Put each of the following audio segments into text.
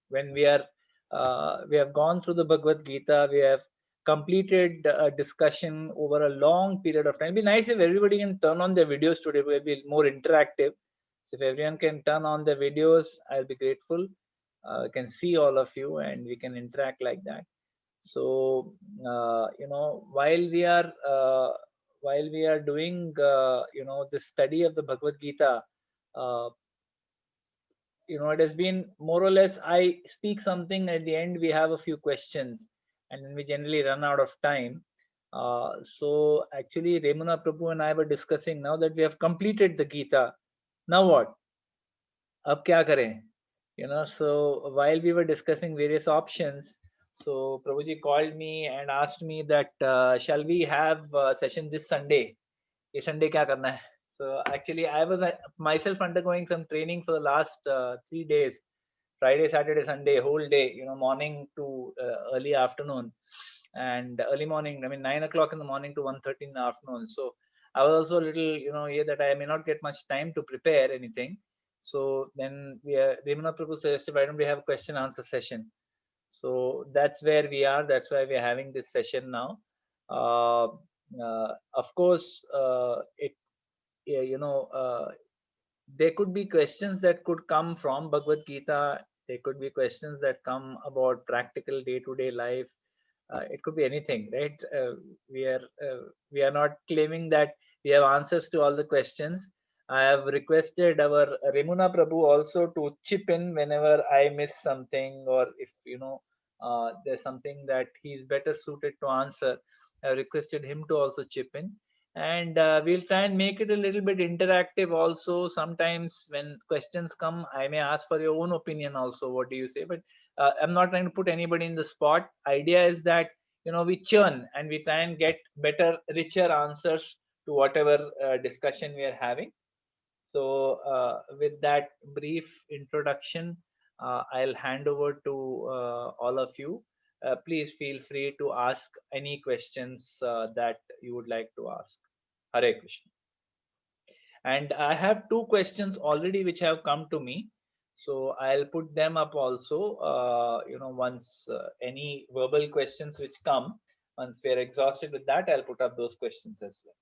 when we have gone through the Bhagavad Gita, we have completed a discussion over a long period of time. It'd be nice if everybody can turn on their videos today. It will be more interactive. So if everyone can turn on their videos, I'll be grateful. Can see all of you and we can interact like that. So while we are doing the study of the Bhagavad Gita, uh, it has been more or less, I speak something, at the end we have a few questions, and then we generally run out of time. So actually Remuna Prabhu and I were discussing, now that we have completed the Gita, now what? Ab kya kare? So while we were discussing various options, so Prabhuji called me and asked me that shall we have a session this Sunday? Ye Sunday kya karna hai? So actually I was myself undergoing some training for the last 3 days, Friday, Saturday, Sunday, whole day, morning to early afternoon, and early morning, I mean 9 o'clock in the morning to 1:30 in the afternoon. So I was also a little, here that I may not get much time to prepare anything. So then Remana Prabhu suggested, why don't we have a question answer session? So that's where we are. That's why we're having this session now. Uh, of course, it yeah, there could be questions that could come from Bhagavad Gita. There could be questions that come about practical day-to-day life. It could be anything, right? We are not claiming that we have answers to all the questions. I have requested our Remuna Prabhu also to chip in whenever I miss something, or if there's something that he's better suited to answer. I have requested him to also chip in, and we'll try and make it a little bit interactive also. Sometimes when questions come, I may ask for your own opinion also, what do you say? But I'm not trying to put anybody in the spot. Idea is that we churn and we try and get better, richer answers to whatever discussion we are having. So with that brief introduction, I'll hand over to all of you. Please feel free to ask any questions that you would like to ask. Hare Krishna. And I have two questions already which have come to me. So I'll put them up also, once any verbal questions which come, once we're exhausted with that, I'll put up those questions as well.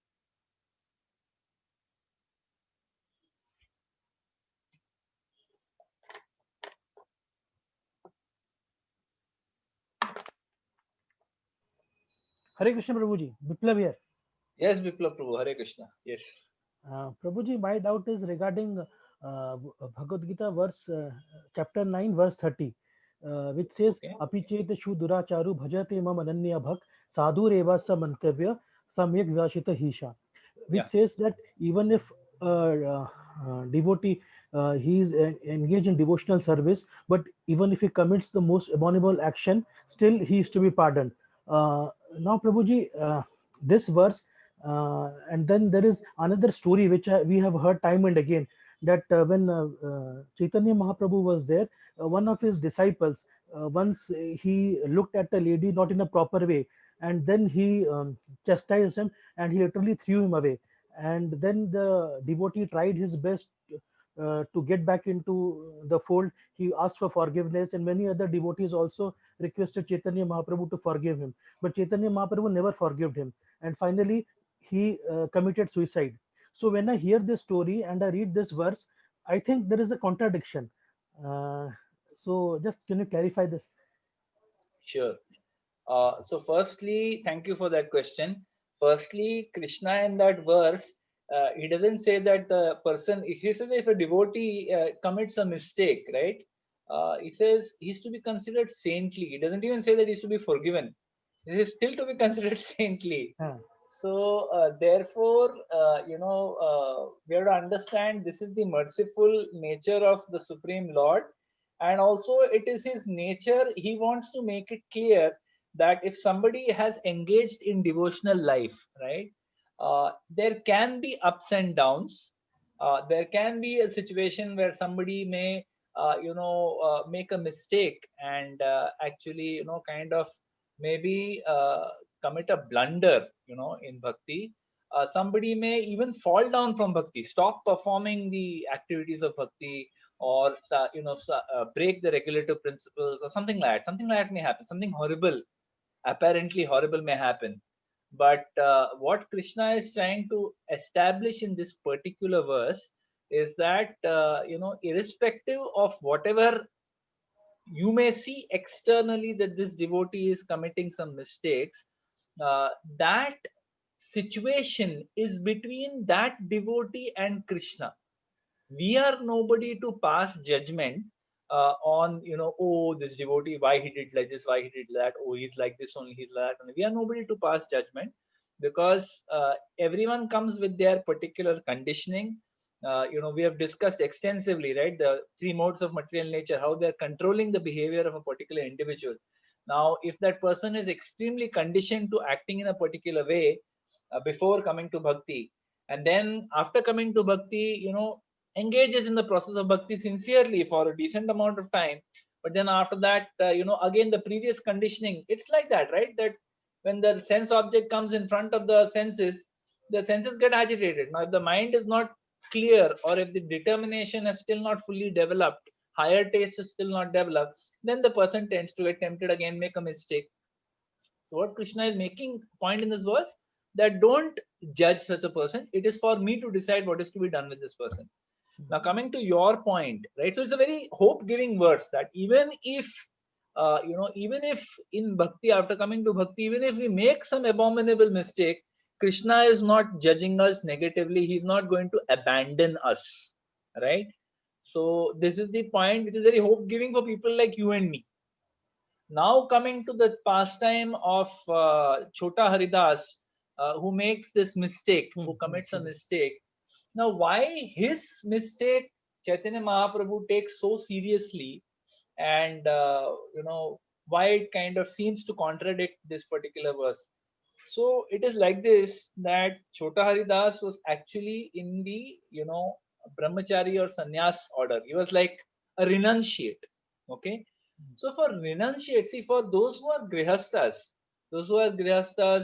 Hare Krishna, Prabhuji. Biplav here. Yes, Biplav Prabhu, Hare Krishna. Yes. Prabhuji, my doubt is regarding Bhagavad Gita verse chapter 9 verse 30, which says Okay. Api chet shu duracharu bhajate mam ananya bhak sadhu reva sa mantavya samyak vyashita hisha, which Yeah. says that even if devotee he is engaged in devotional service, but even if he commits the most abominable action, still he is to be pardoned. Now, Prabhuji, this verse, and then there is another story which we have heard time and again, that when Chaitanya Mahaprabhu was there, one of his disciples, once he looked at a lady not in a proper way, and then he chastised him and he literally threw him away. And then the devotee tried his best to get back into the fold. He asked for forgiveness, and many other devotees also requested Chaitanya Mahaprabhu to forgive him. But Chaitanya Mahaprabhu never forgave him. And finally, he committed suicide. So when I hear this story and I read this verse, I think there is a contradiction. Uh, so just can you clarify this? Sure. So firstly, thank you for that question. Firstly, Krishna in that verse, he doesn't say that the person, if he says if a devotee commits a mistake, right? He says he's to be considered saintly. He doesn't even say that he's to be forgiven. He is still to be considered saintly. Uh, So therefore, we have to understand this is the merciful nature of the Supreme Lord, and also it is his nature. He wants to make it clear that if somebody has engaged in devotional life, right, there can be ups and downs. There can be a situation where somebody may make a mistake and actually kind of maybe commit a blunder in bhakti. Somebody may even fall down from bhakti, stop performing the activities of bhakti, or break the regulative principles or something like that. Something like that may happen. Something horrible, apparently horrible, may happen. But what Krishna is trying to establish in this particular verse is that irrespective of whatever you may see externally that this devotee is committing some mistakes, that situation is between that devotee and Krishna. We are nobody to pass judgment on, oh, this devotee, why he did like this, why he did that, oh, he's like this only, he's like that only. We are nobody to pass judgment, because everyone comes with their particular conditioning. We have discussed extensively, right, the three modes of material nature, how they're controlling the behavior of a particular individual. Now, if that person is extremely conditioned to acting in a particular way before coming to bhakti, and then after coming to bhakti, engages in the process of bhakti sincerely for a decent amount of time, but then after that, again the previous conditioning, it's like that, right? That when the sense object comes in front of the senses get agitated. Now, if the mind is not clear, or if the determination is still not fully developed, higher taste is still not developed, then the person tends to get tempted again, make a mistake. So what Krishna is making point in this verse, that don't judge such a person. It is for me to decide what is to be done with this person. Now, coming to your point, right? So it's a very hope-giving verse that even if, even if in bhakti, after coming to bhakti, even if we make some abominable mistake, Krishna is not judging us negatively. He's not going to abandon us, right? So this is the point which is very hope-giving for people like you and me. Now, coming to the pastime of Chota Haridas, who makes this mistake, who commits a mistake. Now, why his mistake Chaitanya Mahaprabhu takes so seriously, and why it kind of seems to contradict this particular verse. So it is like this, that Chota Haridas was actually in the brahmachari or sannyas order. He was like a renunciate. Okay. So for renunciate, see, for those who are grihastas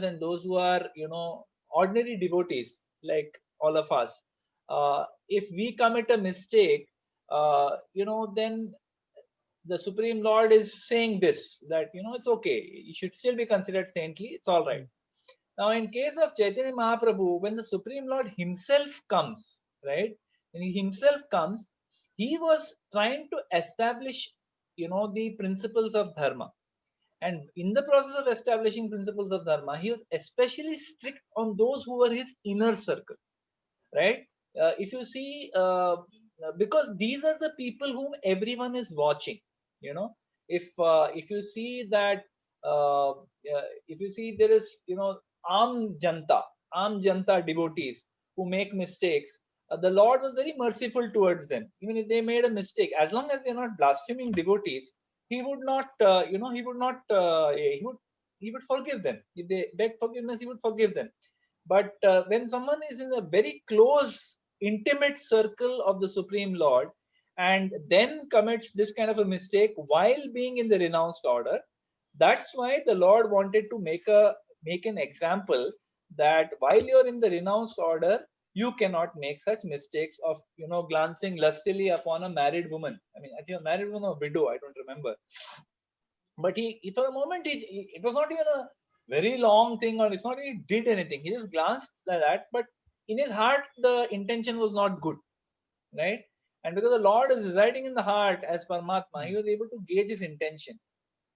and those who are ordinary devotees like all of us, if we commit a mistake, then the Supreme Lord is saying this, that it's okay, you should still be considered saintly, it's all right. Now, in case of Chaitanya Mahaprabhu, when the Supreme Lord himself comes, right, when he himself comes, he was trying to establish, the principles of dharma. And in the process of establishing principles of dharma, he was especially strict on those who were his inner circle, right? If you see, because these are the people whom everyone is watching, if you see that, if you see there is, Aam Janta devotees who make mistakes, the Lord was very merciful towards them. Even if they made a mistake, as long as they're not blaspheming devotees, he would not, he would forgive them. If they beg forgiveness, he would forgive them. But when someone is in a very close, intimate circle of the Supreme Lord, and then commits this kind of a mistake while being in the renounced order, that's why the Lord wanted to make an example, that while you're in the renounced order, you cannot make such mistakes of glancing lustily upon a married woman. I mean, I think a married woman or widow, I don't remember. But he for a moment, it was not even a very long thing, or it's not he did anything. He just glanced like that, but in his heart, the intention was not good, right? And because the Lord is residing in the heart as Paramatma, he was able to gauge his intention.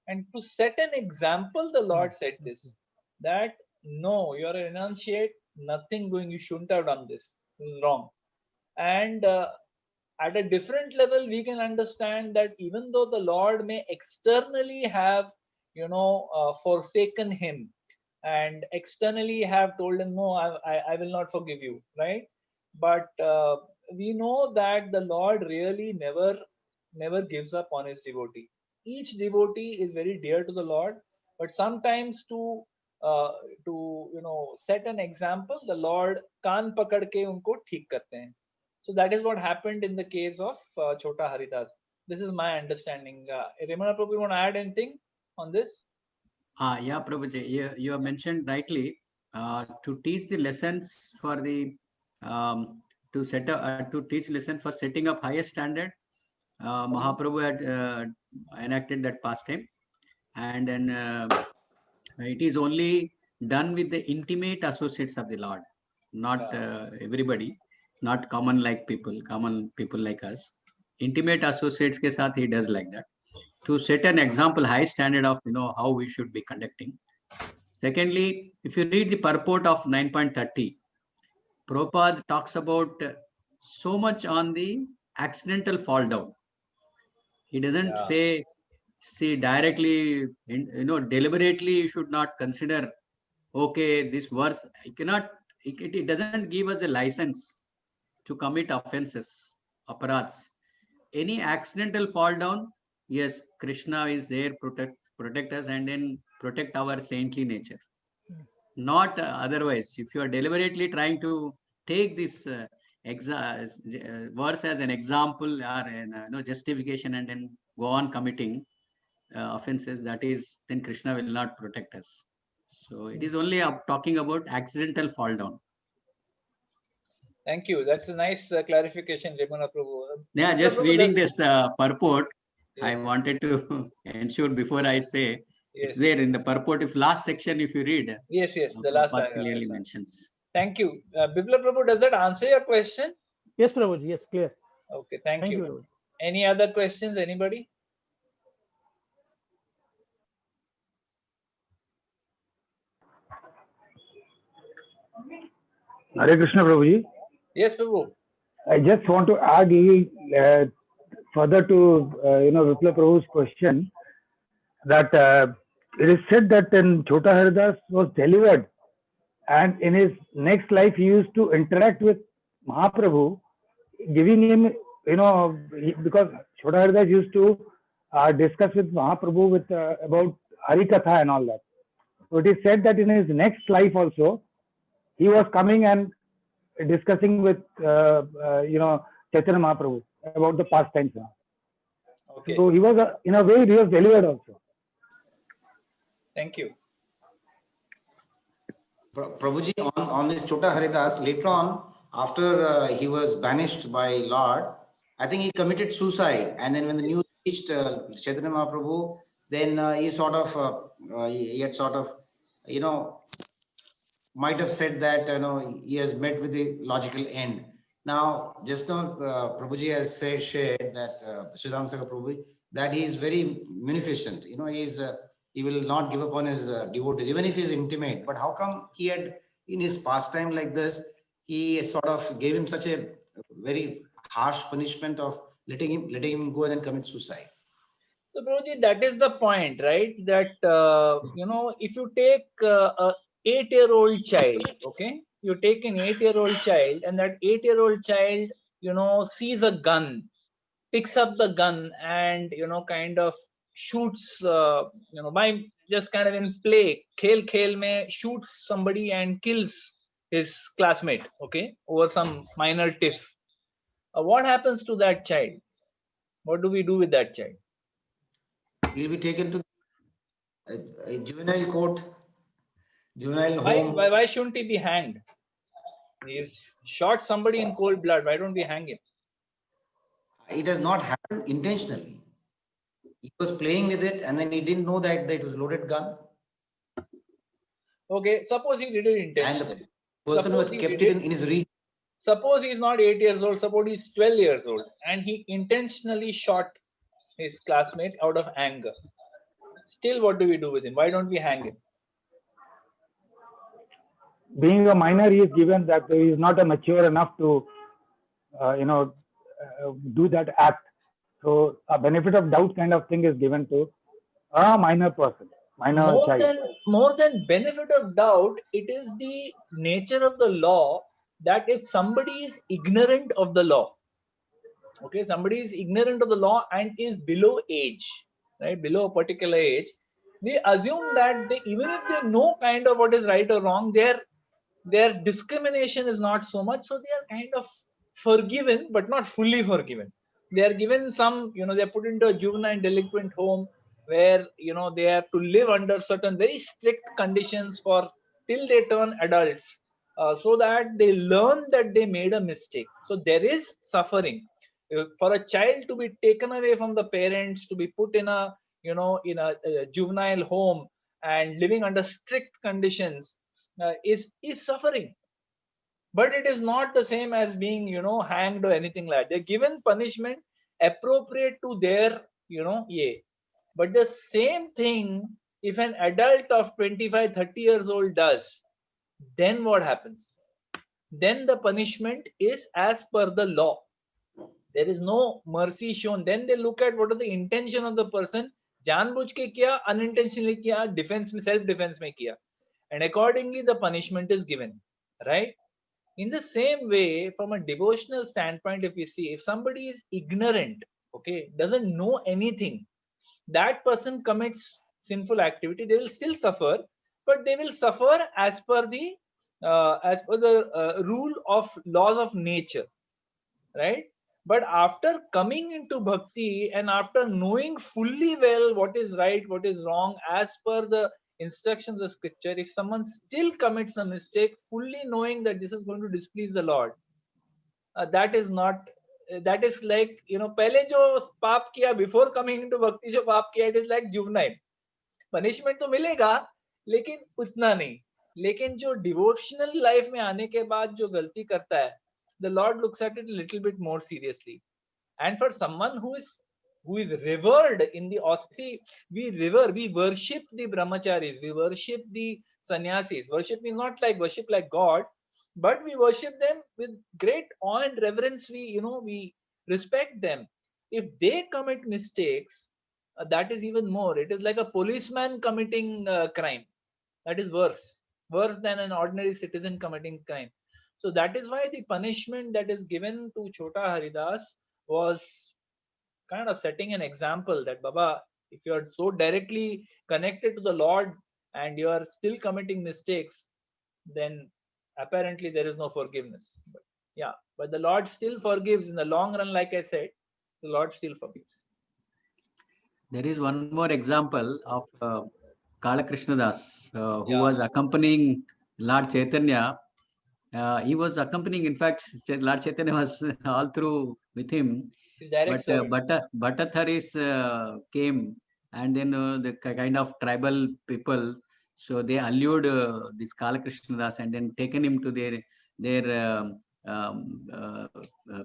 And to set an example, the Lord said this, that no, you're a renunciate, nothing doing, you shouldn't have done this. This is wrong. And at a different level, we can understand that even though the Lord may externally have forsaken him, and externally have told him, no, I will not forgive you, right? But we know that the Lord really never gives up on his devotee. Each devotee is very dear to the Lord, but sometimes to set an example, the Lord kaan pakad ke unko theek karte hain. So that is what happened in the case of Chota Haridas. This is my understanding. Ramana Prabhu, you want to add anything on this? Yeah, Prabhuji, you have mentioned rightly, to teach the lessons for the to teach lesson for setting up higher standard. Mahaprabhu had enacted that pastime, and then it is only done with the intimate associates of the Lord, not everybody, not common people like us. Intimate associates ke saath he does like that to set an example, high standard of how we should be conducting. Secondly, if you read the purport of 9.30, Prabhupada talks about so much on the accidental fall down. He doesn't say, see, directly, deliberately, you should not consider, okay, this verse, it doesn't give us a license to commit offenses, aparads. Any accidental fall down, yes, Krishna is there, protect us, and then protect our saintly nature. Not otherwise. If you are deliberately trying to take this verse as an example or justification and then go on committing offenses, that is, then Krishna will not protect us. So it is only talking about accidental fall down. Thank you. That's a nice clarification, Rimana Prabhu. Yeah, just Prabhu, reading this purport, yes. I wanted to ensure before I say, it's there in the purport. If last section, if you read, yes, the last part clearly mentions. Thank you. Bipla Prabhu, does that answer your question? Yes, Prabhuji. Yes, clear. Okay, thank you. Prabhuji. Any other questions, anybody? Hare Krishna, Prabhuji. Yes, Prabhu. I just want to add further to Vipla Prabhu's question that it is said that when Chota Haridas was delivered, and in his next life he used to interact with Mahaprabhu, giving him because Chota Haridas used to discuss with Mahaprabhu with about Harikatha and all that. So it is said that in his next life also he was coming and discussing with Chaitanya Mahaprabhu about the pastimes. Okay. So he was in a way he was delivered also. Thank you. Prabhuji, on this Chota Haridas, later on, after he was banished by Lord, I think he committed suicide. And then when the news reached Chaitanya Mahaprabhu, then he sort of, he had sort of, might have said that, he has met with the logical end. Now, just now, Prabhuji has shared that, Sridham Sakha Prabhuji, that he is very munificent. He will not give up on his devotees, even if he is intimate. But how come he had, in his pastime like this, he sort of gave him such a very harsh punishment of letting him go and then commit suicide? So, Prabhuji, that is the point, right? That, if you take a 8-year-old child, okay? You take an 8-year-old child and that 8-year-old child, sees a gun, picks up the gun and, kind of shoots, by just kind of in play, khel mein shoots somebody and kills his classmate, okay? Over some minor tiff. What happens to that child? What do we do with that child? He'll be taken to a juvenile court, juvenile home. Why shouldn't he be hanged? He's shot somebody in cold blood. Why don't we hang him? It has not happened intentionally. He was playing with it and then he didn't know that it was a loaded gun. Okay, suppose he did it intentionally. And the person who has kept it in his reach. Suppose he's not 8 years old, suppose he's 12 years old and he intentionally shot his classmate out of anger. Still, what do we do with him? Why don't we hang him? Being a minor, he is given that he is not mature enough to, do that act. So a benefit of doubt kind of thing is given to a minor person, child. More than benefit of doubt, it is the nature of the law that if somebody is ignorant of the law, okay, somebody is ignorant of the law and is below age, right, below a particular age, we assume that even if they know kind of what is right or wrong, their discrimination is not so much, so they are kind of forgiven but not fully forgiven. They are given some, they are put into a juvenile delinquent home where they have to live under certain very strict conditions for till they turn adults, so that they learn that they made a mistake. So there is suffering. For a child to be taken away from the parents, to be put in a, you know, in a juvenile home and living under strict conditions, is suffering. But it is not the same as being, you know, hanged or anything like that. They're given punishment appropriate to their, you know, but the same thing, if an adult of 25, 30 years old does, then what happens? Then the punishment is as per the law. There is no mercy shown. Then they look at what is the intention of the person. जानबूझ के किया, unintentionally किया, defense में, self defense में किया, and accordingly the punishment is given, right? In the same way, from a devotional standpoint, if you see, if somebody is ignorant, okay, doesn't know anything, that person commits sinful activity, they will still suffer, but they will suffer as per the rule of laws of nature, right? But after coming into bhakti and after knowing fully well what is right, what is wrong, as per the instructions of scripture, if someone still commits a mistake, fully knowing that this is going to displease the Lord, that is not, that is like, you know, pehle jo paap kiya before coming into bhakti, jo paap kiya, it is like juvenile. Punishment तो मिलेगा, लेकिन उतना नहीं. लेकिन जो devotional life में आने के बाद जो गलती करता है, the Lord looks at it a little bit more seriously. And for someone who is revered in the, see, we worship the brahmacharis, we worship the sannyasis. Worship means not like worship like God, but we worship them with great awe and reverence. We, you know, we respect them. If they commit mistakes, that is even more. It is like a policeman committing crime. That is worse than an ordinary citizen committing crime. So that is why the punishment that is given to Chota Haridas was kind of setting an example that, Baba, if you are so directly connected to the Lord and you are still committing mistakes, then apparently there is no forgiveness. But yeah, but the Lord still forgives in the long run. Like I said, the Lord still forgives. There is one more example of Kalakrishna Das, who Yeah. was accompanying Lord Chaitanya. He was accompanying, in fact, Lord Chaitanya was all through with him. His direct But Bhattatharis came, and then the kind of tribal people, so they allured this Kalakrishna Das and then taken him to their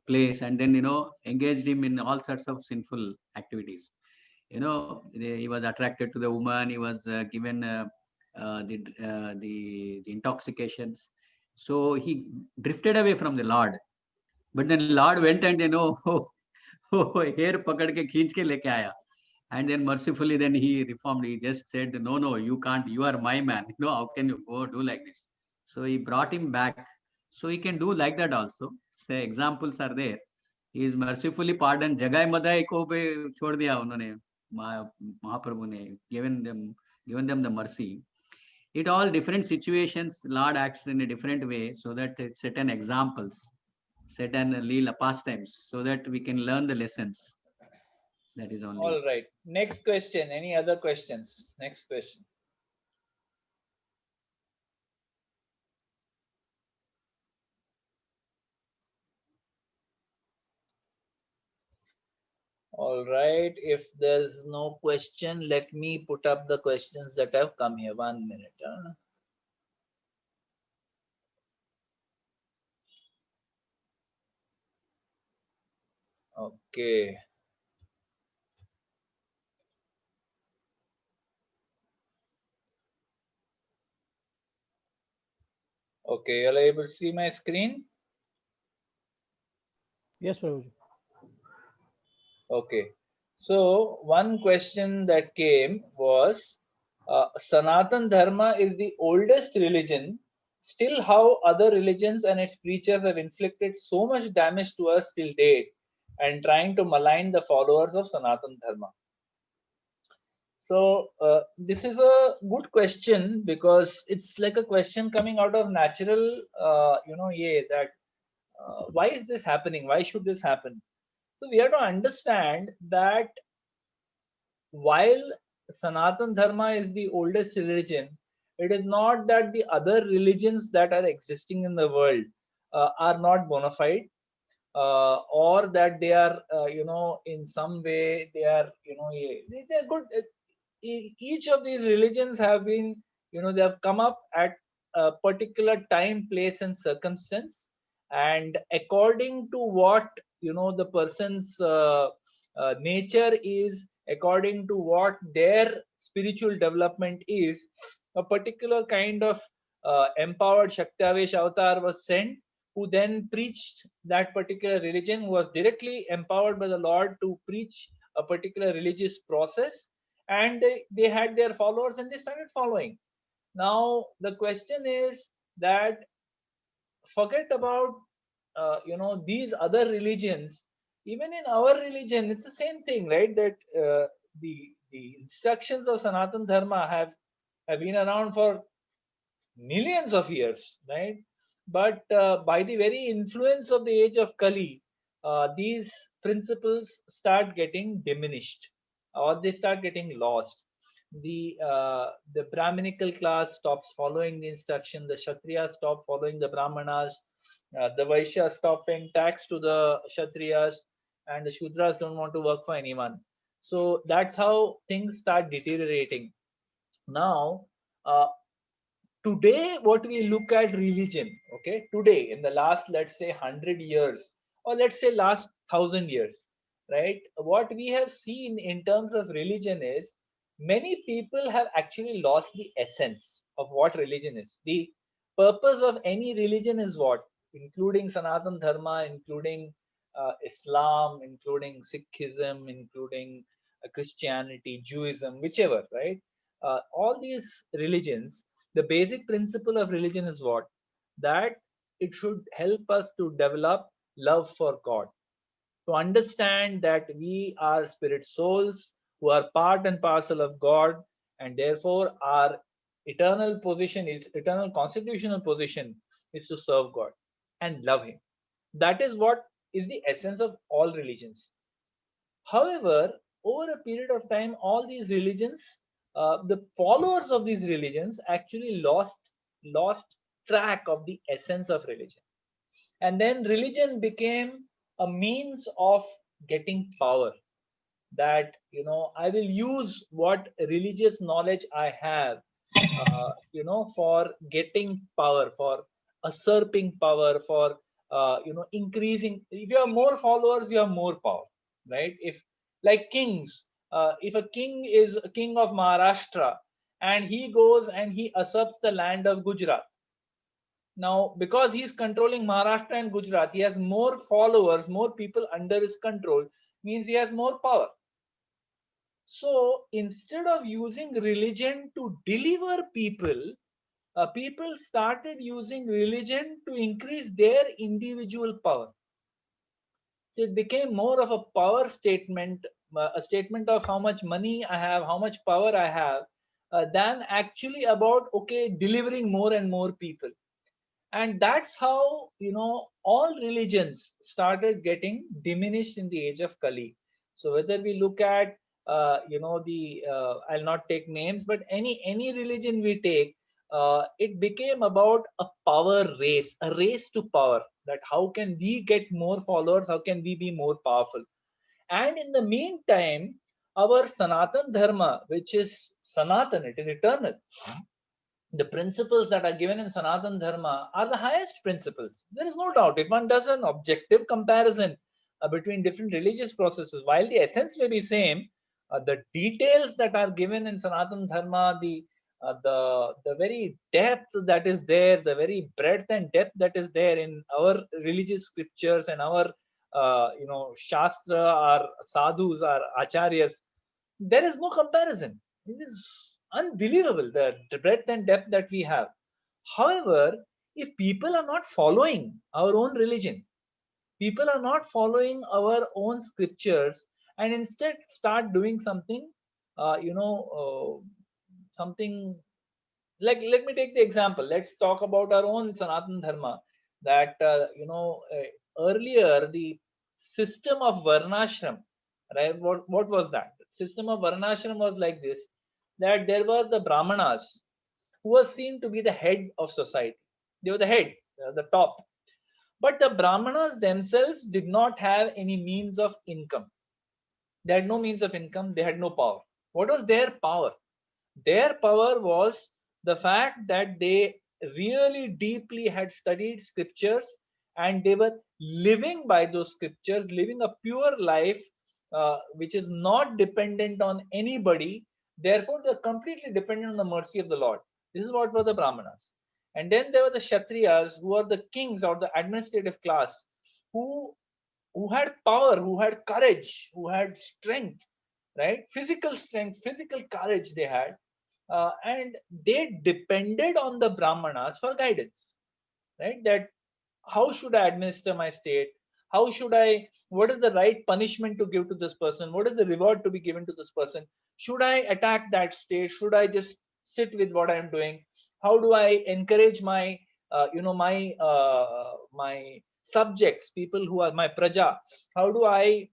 place, and then, you know, engaged him in all sorts of sinful activities. You know, he was attracted to the woman. He was given the intoxications. So he drifted away from the Lord. But then Lord went and, you know, hair pakad ke khinch ke leke aaya. And then mercifully, then he reformed. He just said, no, you can't. You are my man. You know, how can you go do like this? So he brought him back. So he can do like that also. Say examples are there. He is mercifully pardoned. Jagai Madai ko bhi chhod diya unhone. Mahaprabhu ne given them the mercy. It all different situations, Lord acts in a different way, so that certain examples, certain leela pastimes, so that we can learn the lessons. That is only. All right. Next question. Any other questions? Next question. All right. If there's no question, let me put up the questions that have come here. 1 minute. Okay. Okay, you're able to see my screen? Yes, Prabhuji. Okay. So one question that came was, Sanatan Dharma is the oldest religion. Still, how other religions and its preachers have inflicted so much damage to us till date and trying to malign the followers of Sanatan Dharma. So this is a good question, because it's like a question coming out of natural, that why is this happening? Why should this happen? So we have to understand that while Sanatan Dharma is the oldest religion, it is not that the other religions that are existing in the world are not bona fide. or that they are, in some way they are, they're good. Each of these religions have been, they have come up at a particular time, place, and circumstance, and according to what, the person's nature is, according to what their spiritual development is, a particular kind of empowered Shaktavesh avatar was sent, who then preached that particular religion, who was directly empowered by the Lord to preach a particular religious process, and they had their followers and they started following. Now the question is that, forget about these other religions. Even in our religion it's the same thing, right? That the instructions of Sanatan Dharma have been around for millions of years, right? But by the very influence of the age of Kali, these principles start getting diminished, or they start getting lost. The Brahminical class stops following the instruction. The Kshatriyas stop following the Brahmanas. The Vaishyas stop paying tax to the Kshatriyas, and the Shudras don't want to work for anyone. So that's how things start deteriorating. Now, today what we look at religion, okay, today in the last, let's say, 100 years, or let's say last 1,000 years, right, what we have seen in terms of religion is many people have actually lost the essence of what religion is. The purpose of any religion is what, including Sanatan Dharma, including Islam, including Sikhism, including Christianity, Judaism, whichever, right? All these religions, the basic principle of religion is what? That it should help us to develop love for God, to understand that we are spirit souls who are part and parcel of God, and therefore our eternal constitutional position is to serve God and love Him. That is what is the essence of all religions. However, over a period of time, all these religions, the followers of these religions actually lost track of the essence of religion, and then religion became a means of getting power. That, I will use what religious knowledge I have, for getting power, for usurping power, for increasing. If you have more followers, you have more power, right? If, like kings, if a king is a king of Maharashtra and he goes and he usurps the land of Gujarat, now because he's controlling Maharashtra and Gujarat, he has more followers, more people under his control, means he has more power. So instead of using religion to deliver people, people started using religion to increase their individual power. So it became more of a power statement, a statement of how much money I have, how much power I have, than actually about, okay, delivering more and more people. And that's how, all religions started getting diminished in the age of Kali. So whether we look at, the I'll not take names, but any religion we take, it became about a power race, a race to power. That how can we get more followers? How can we be more powerful? And in the meantime, our Sanatan Dharma, which is Sanatan, it is eternal. The principles that are given in Sanatan Dharma are the highest principles. There is no doubt. If one does an objective comparison between different religious processes, while the essence may be same, the details that are given in Sanatan Dharma, the very depth that is there, the very breadth and depth that is there in our religious scriptures and our Shastra, our sadhus, our acharyas, there is no comparison. It is unbelievable, the breadth and depth that we have. However, if people are not following our own religion, people are not following our own scriptures, and instead start doing something, something like, let me take the example. Let's talk about our own Sanatan Dharma. That earlier the system of Varnashram, right? What was that? System of Varnashram was like this: that there were the Brahmanas who were seen to be the head of society. They were the head, the top. But the Brahmanas themselves did not have any means of income. They had no means of income. They had no power. What was their power? Their power was the fact that they really deeply had studied scriptures, and they were living by those scriptures, living a pure life, which is not dependent on anybody. Therefore, they're completely dependent on the mercy of the Lord. This is what were the Brahmanas. And then there were the Kshatriyas, who are the kings or the administrative class, who had power, who had courage, who had strength, right? Physical strength, physical courage they had, and they depended on the Brahmanas for guidance, right? That how should I administer my state? How should I? What is the right punishment to give to this person? What is the reward to be given to this person? Should I attack that state? Should I just sit with what I am doing? How do I encourage my, my subjects, people who are my praja? How do I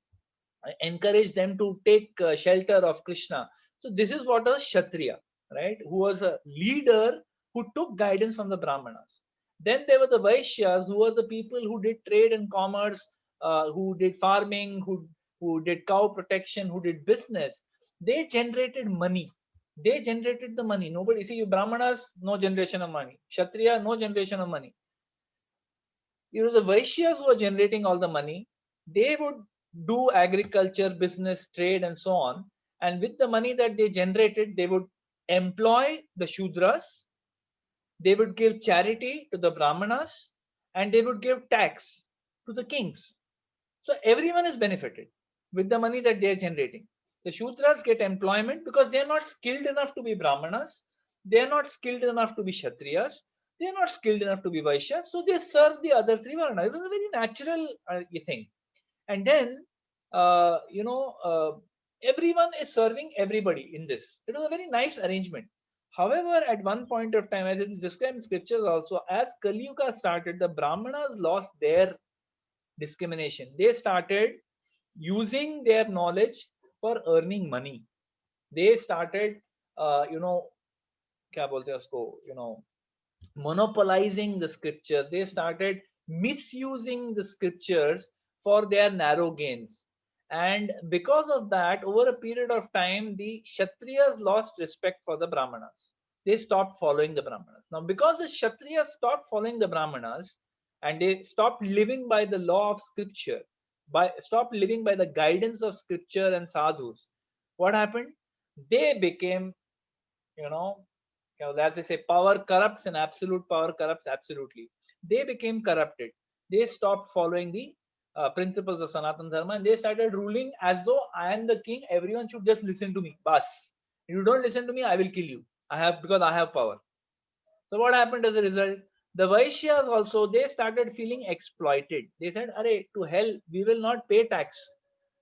encourage them to take shelter of Krishna? So this is what a Kshatriya, right? Who was a leader who took guidance from the Brahmanas. Then there were the Vaishyas, who were the people who did trade and commerce, who did farming, who did cow protection, who did business. They generated money. They generated the money. Nobody, see, Brahmanas, no generation of money. Kshatriya, no generation of money. The Vaishyas who are generating all the money, they would do agriculture, business, trade, and so on. And with the money that they generated, they would employ the Shudras, they would give charity to the Brahmanas, and they would give tax to the kings. So everyone is benefited with the money that they are generating. The Shudras get employment because they are not skilled enough to be Brahmanas, they are not skilled enough to be Kshatriyas, they are not skilled enough to be Vaishyas, so they serve the other three Varnas. It was a very natural thing. And then, everyone is serving everybody in this. It was a very nice arrangement. However, at one point of time, as it is described in scriptures also, as Kali Yuga started, the Brahmanas lost their discrimination. They started using their knowledge for earning money. They started, क्या बोलते हैं उसको, monopolizing the scriptures. They started misusing the scriptures for their narrow gains. And because of that, over a period of time, the Kshatriyas lost respect for the Brahmanas. They stopped following the Brahmanas. Now, because the Kshatriyas stopped following the Brahmanas and they stopped living by the law of scripture, stopped living by the guidance of scripture and sadhus, what happened? They became, as they say, power corrupts and absolute power corrupts absolutely. They became corrupted. They stopped following the principles of Sanatana Dharma, and they started ruling as though I am the king. Everyone should just listen to me. Bas. If you don't listen to me, I will kill you. Because I have power. So what happened as a result? The Vaishyas also, they started feeling exploited. They said, "Arey, to hell, we will not pay tax.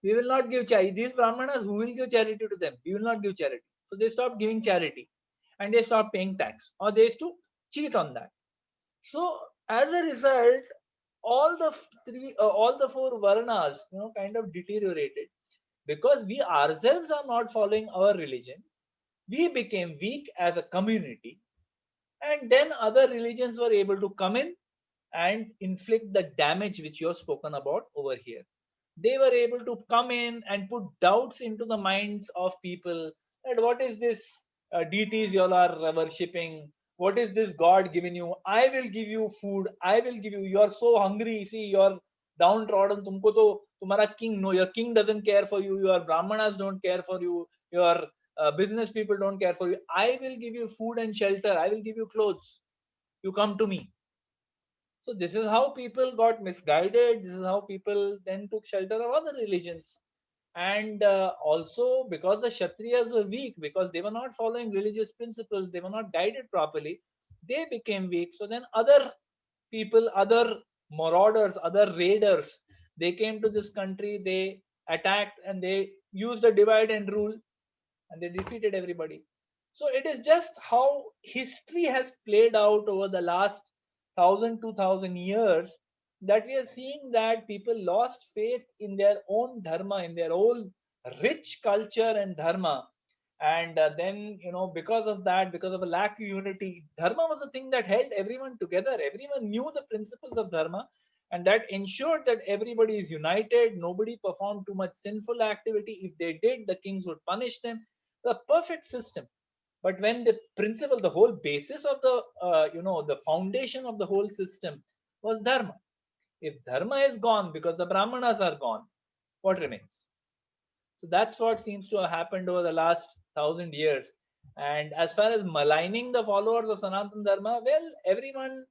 We will not give charity. These Brahmanas, who will give charity to them? We will not give charity." So they stopped giving charity, and they stopped paying tax, or they used to cheat on that. So as a result, all the four Varnas, kind of deteriorated, because we ourselves are not following our religion. We became weak as a community, and then other religions were able to come in and inflict the damage which you have spoken about over here. They were able to come in and put doubts into the minds of people that what is this deities you all are worshipping? What is this God given you? I will give you food. I will give you. You are so hungry. See, you're downtrodden. Tumko to tumhara king. No, your king doesn't care for you. Your Brahmanas don't care for you. Your business people don't care for you. I will give you food and shelter. I will give you clothes. You come to me. So this is how people got misguided. This is how people then took shelter of other religions. And also because the Kshatriyas were weak, because they were not following religious principles, they were not guided properly, they became weak. So then other people, other marauders, other raiders, they came to this country, they attacked and they used a divide and rule, and they defeated everybody. So it is just how history has played out over the last 1,000-2,000 years, that we are seeing that people lost faith in their own dharma, in their own rich culture and dharma. And then, because of that, because of a lack of unity, dharma was a thing that held everyone together. Everyone knew the principles of dharma, And that ensured that everybody is united. Nobody performed too much sinful activity. If they did, the kings would punish them. The perfect system. But when the principle, the whole basis of the, the foundation of the whole system was dharma. If dharma is gone because the brahmanas are gone, what remains? So that's what seems to have happened over the last 1,000 years. And as far as maligning the followers of Sanatana Dharma, well, everyone,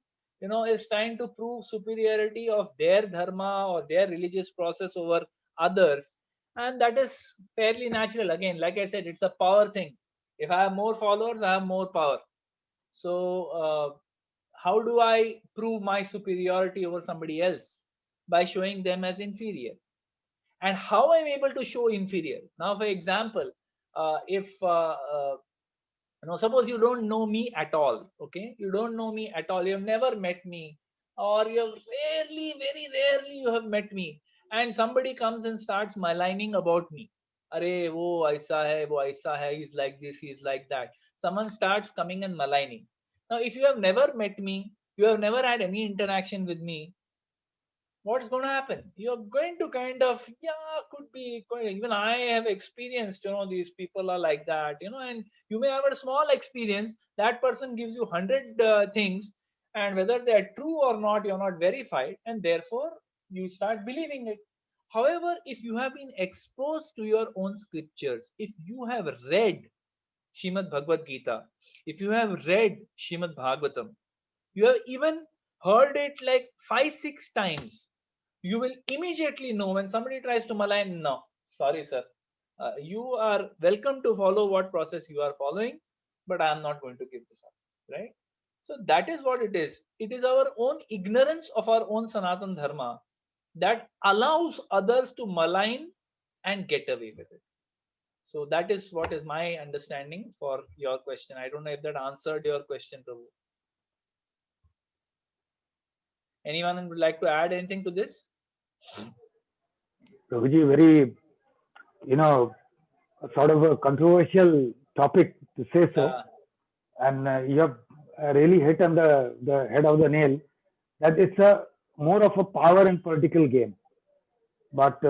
is trying to prove superiority of their dharma or their religious process over others. And that is fairly natural. Again, like I said, it's a power thing. If I have more followers, I have more power. So, how do I prove my superiority over somebody else? By showing them as inferior. And how I'm able to show inferior. Now, for example, if suppose you don't know me at all, okay, you don't know me at all, you have never met me, or you have very rarely you have met me, and somebody comes and starts maligning about me. Arey, wo aisa hai, wo aisa hai, he's like this, he's like that. Someone starts coming and maligning. Now, if you have never met me, you have never had any interaction with me, what's going to happen? You're going to kind of, yeah, could be, even I have experienced, these people are like that, and you may have a small experience. That person gives you 100 things, and whether they're true or not, you're not verified, and therefore you start believing it. However, if you have been exposed to your own scriptures, if you have read Shrimad Bhagavad Gita, if you have read Shrimad Bhagavatam, you have even heard it like 5-6 times, you will immediately know when somebody tries to malign. No, sorry, sir. You are welcome to follow what process you are following, but I am not going to give this up. Right? So that is what it is. It is our own ignorance of our own Sanatan Dharma that allows others to malign and get away with it. So that is what is my understanding for your question. I don't know if that answered your question, Prabhu. Anyone would like to add anything to this? Prabhuji, very, sort of a controversial topic to say so. And you have really hit on the head of the nail, that it's a more of a power and political game. But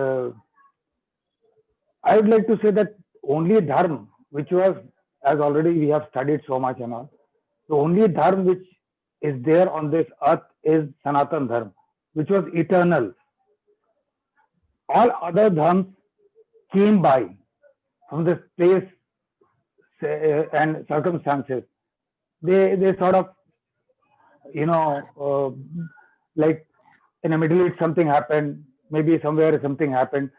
I would like to say that only dharma, which was, as already we have studied so much and all, the only dharma which is there on this earth is Sanatan Dharma, which was eternal. All other dharmas came by from this place and circumstances. They sort of, like in the Middle East something happened, maybe somewhere something happened.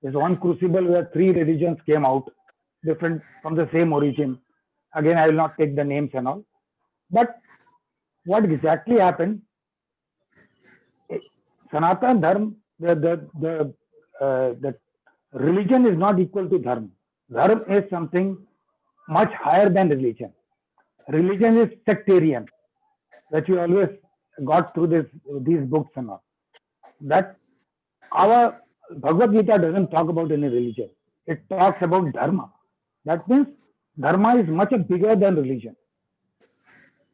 There's one crucible where 3 religions came out, different from the same origin. Again, I will not take the names and all. But what exactly happened? Sanatana Dharma, the religion is not equal to dharma. Dharma is something much higher than religion. Religion is sectarian, that you always got through these books and all. That our Bhagavad Gita doesn't talk about any religion. It talks about dharma. That means dharma is much bigger than religion.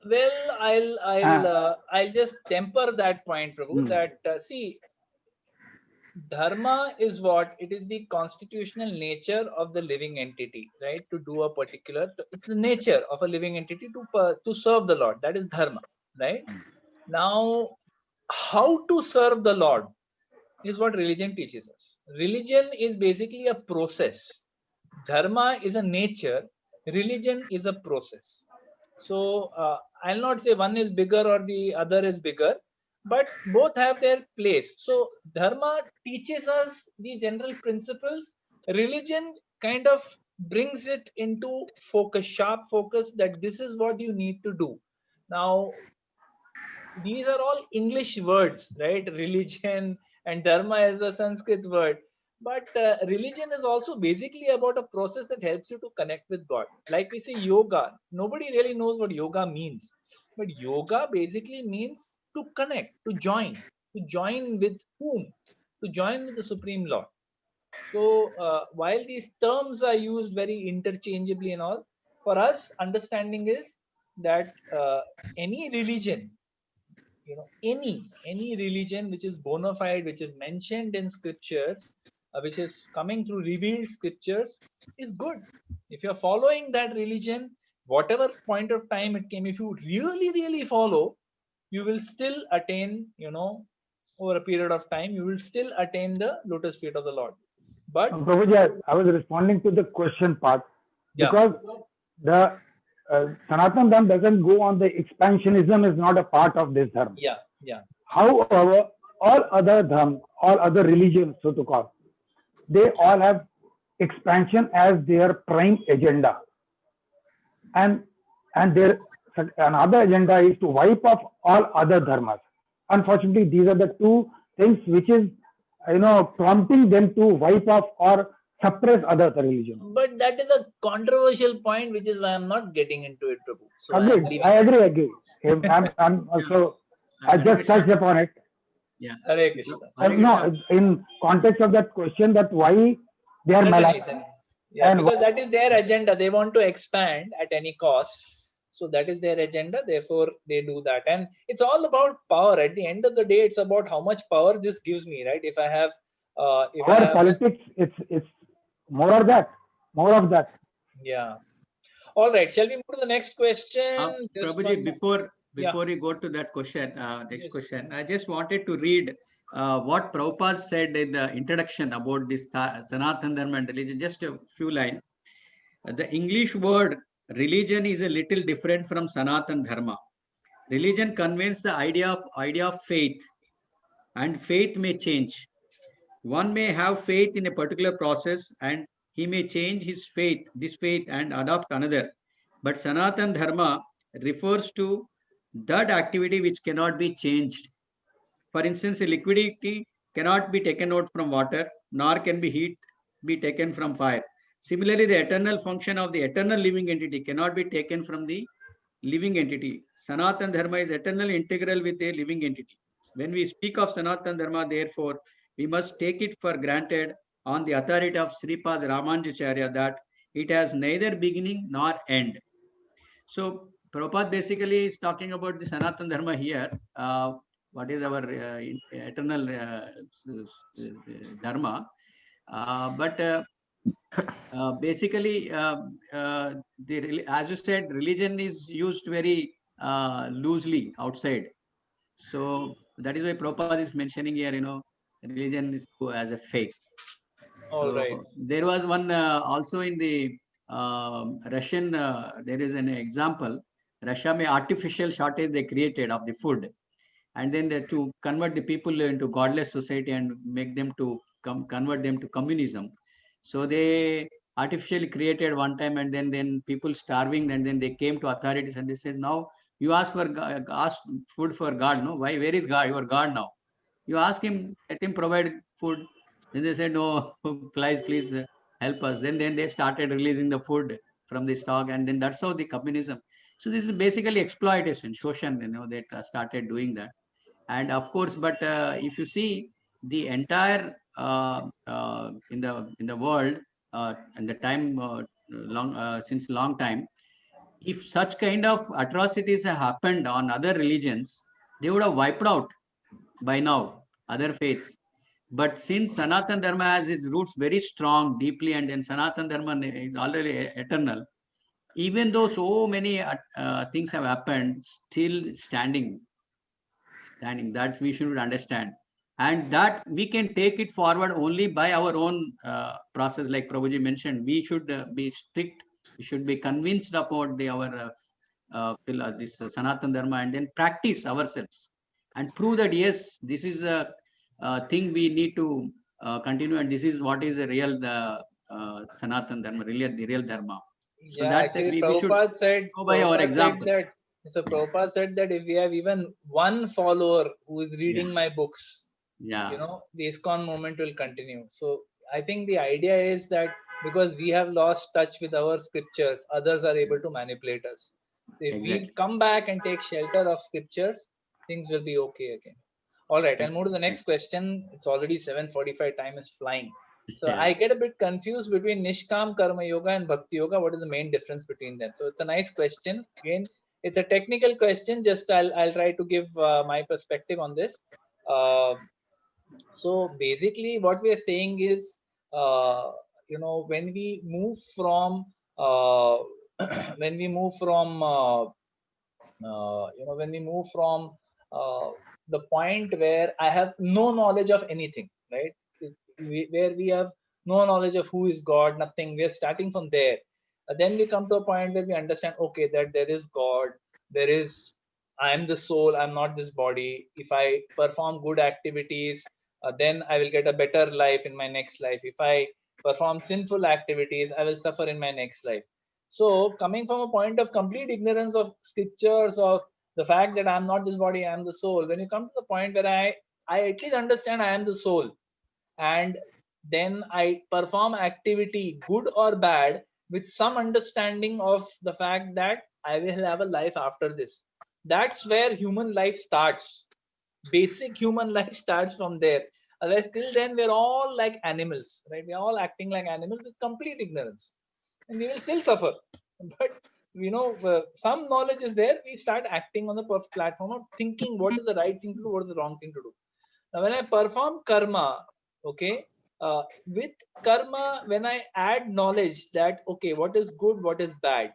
Well, I'll just temper that point, Prabhu. That see, dharma is what it is, the constitutional nature of the living entity, right? To do a particular, it's the nature of a living entity to serve the Lord. That is dharma, right? Now, how to serve the Lord is what religion teaches us. Religion is basically a process. Dharma is a nature. Religion is a process. So I'll not say one is bigger or the other is bigger, but both have their place. So dharma teaches us the general principles. Religion kind of brings it into focus, sharp focus, that this is what you need to do. Now, these are all English words, right? Religion and dharma is a Sanskrit word. But religion is also basically about a process that helps you to connect with God. Like we say yoga, nobody really knows what yoga means. But yoga basically means to connect, to join. To join with whom? To join with the Supreme Lord. So while these terms are used very interchangeably and all, for us, understanding is that any religion any religion which is bona fide, which is mentioned in scriptures, which is coming through revealed scriptures, is good. If you're following that religion, whatever point of time it came, if you really follow, you will still attain, over a period of time, you will still attain the lotus feet of the Lord. But Prabhuji, I was responding to the question part yeah, because the Sanatan Dharma doesn't go on the expansionism is not a part of this dharma. yeah, However, all other dharma, all other religions, so to call, they all have expansion as their prime agenda, and their another agenda is to wipe off all other dharmas. Unfortunately, these are the two things which is prompting them to wipe off or suppress other religions. but that is a controversial point, which is why I'm not getting into it, Prabhu. So I'm Agreed. leaving I it. agree. I'm also. I just touched upon it. Yeah. Hare Krishna. Hare No, Krishna. in context of that question, that why they are Certainly, malign. certainly. Yeah, And because that is their agenda. They want to expand at any cost. So that is their agenda. Therefore, they do that. And it's all about power. At the end of the day, it's about how much power this gives me, right? If I have, our politics, it's more of that. yeah. All right. Shall we move to the next question? Just Prabhuji, one- before you go to that question, next Yes. question, I just wanted to read what Prabhupada said in the introduction about this Sanatana Dharma and religion. Just a few lines. The English word religion is a little different from Sanatana Dharma. Religion conveys the idea of faith, and faith may change. One may have faith in a particular process, and he may change this faith, and adopt another. But Sanatan Dharma refers to that activity which cannot be changed. For instance, a liquidity cannot be taken out from water, nor can heat be taken from fire. Similarly, the eternal function of the eternal living entity cannot be taken from the living entity. Sanatan Dharma is eternal integral with a living entity. When we speak of Sanatan Dharma, therefore, we must take it for granted on the authority of Sripad Ramanujacharya that it has neither beginning nor end. So Prabhupada basically is talking about the Sanatan Dharma here. What is our eternal Dharma? But basically, as you said, religion is used very loosely outside. So that is why Prabhupada is mentioning here, religion is as a faith. All right. There was one also in the Russian, there is an example. Russia may artificial shortage they created of the food. And then to convert the people into godless society and make them to convert them to communism. So they artificially created one time, and then people starving, and then they came to authorities and they said, now you ask food for God, no? Why? Where is God? Your God now. You ask him, let him provide food. Then they said, no, please help us. Then they started releasing the food from the stock, and then that's how the communism. So this is basically exploitation, Shoshan, that started doing that. And of course, but if you see the entire in the world and the time since long time, if such kind of atrocities have happened on other religions, they would have wiped out by now other faiths. But since Sanatan Dharma has its roots very strong, deeply, and then Sanatan Dharma is already eternal, even though so many things have happened, still standing. That we should understand, and that we can take it forward only by our own process. Like Prabhuji mentioned, we should be strict. We should be convinced about this Sanatan Dharma, and then practice ourselves and prove that yes, this is a thing we need to continue, and this is what is the real Sanatan Dharma, the real Dharma. So Yeah, that actually, we should Prabhupada said, go by our examples. Prabhupada said that if we have even one follower who is reading my books, Yeah. the ISKCON movement will continue. So I think the idea is that because we have lost touch with our scriptures, others are able to manipulate us. If we Exactly. come back and take shelter of scriptures, things will be okay again. All right, I'll move to the next question. It's already 7:45, time is flying. So Yeah. I get a bit confused between Nishkam Karma Yoga and Bhakti Yoga. What is the main difference between them? So it's a nice question. Again, It's a technical question. Just I'll try to give my perspective on this. Uh, so basically, what we are saying is, when we move from when we move from when we move from uh, the point where I have no knowledge of anything, right? Where we have no knowledge of who is God, nothing. We are starting from there. Then we come to a point where we understand, okay, that there is God, there is, I am the soul, I'm not this body. If I perform good activities, then I will get a better life in my next life. If I perform sinful activities, I will suffer in my next life. So, coming from a point of complete ignorance of scriptures, of the fact that I'm not this body, I am the soul, when you come to the point where I at least understand I am the soul, and then I perform activity, good or bad, with some understanding of the fact that I will have a life after this. That's where human life starts. Basic human life starts from there. Otherwise, till then, we're all like animals, right? We're all acting like animals with complete ignorance, and we will still suffer. But some knowledge is there. We start acting on the platform of thinking what is the right thing to do, what is the wrong thing to do. Now, when I perform karma, okay, with karma, when I add knowledge that, okay, what is good, what is bad,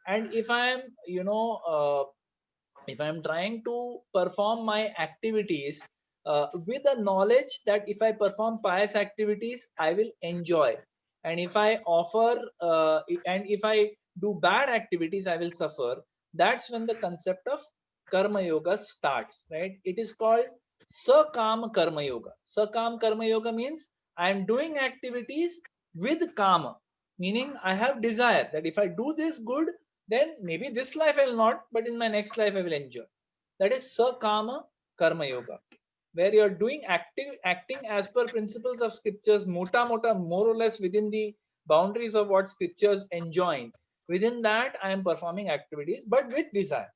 and if I am, if I'm trying to perform my activities with a knowledge that if I perform pious activities, I will enjoy, and if I offer, and if I do bad activities, I will suffer. That's when the concept of karma yoga starts, right? It is called sakam karma yoga. Sakam karma yoga means I am doing activities with kama, meaning I have desire that if I do this good, then maybe this life I will not, but in my next life I will enjoy. That is sakama karma yoga, where you are doing acting as per principles of scriptures, mota, more or less within the boundaries of what scriptures enjoin. Within that, I am performing activities, but with desire.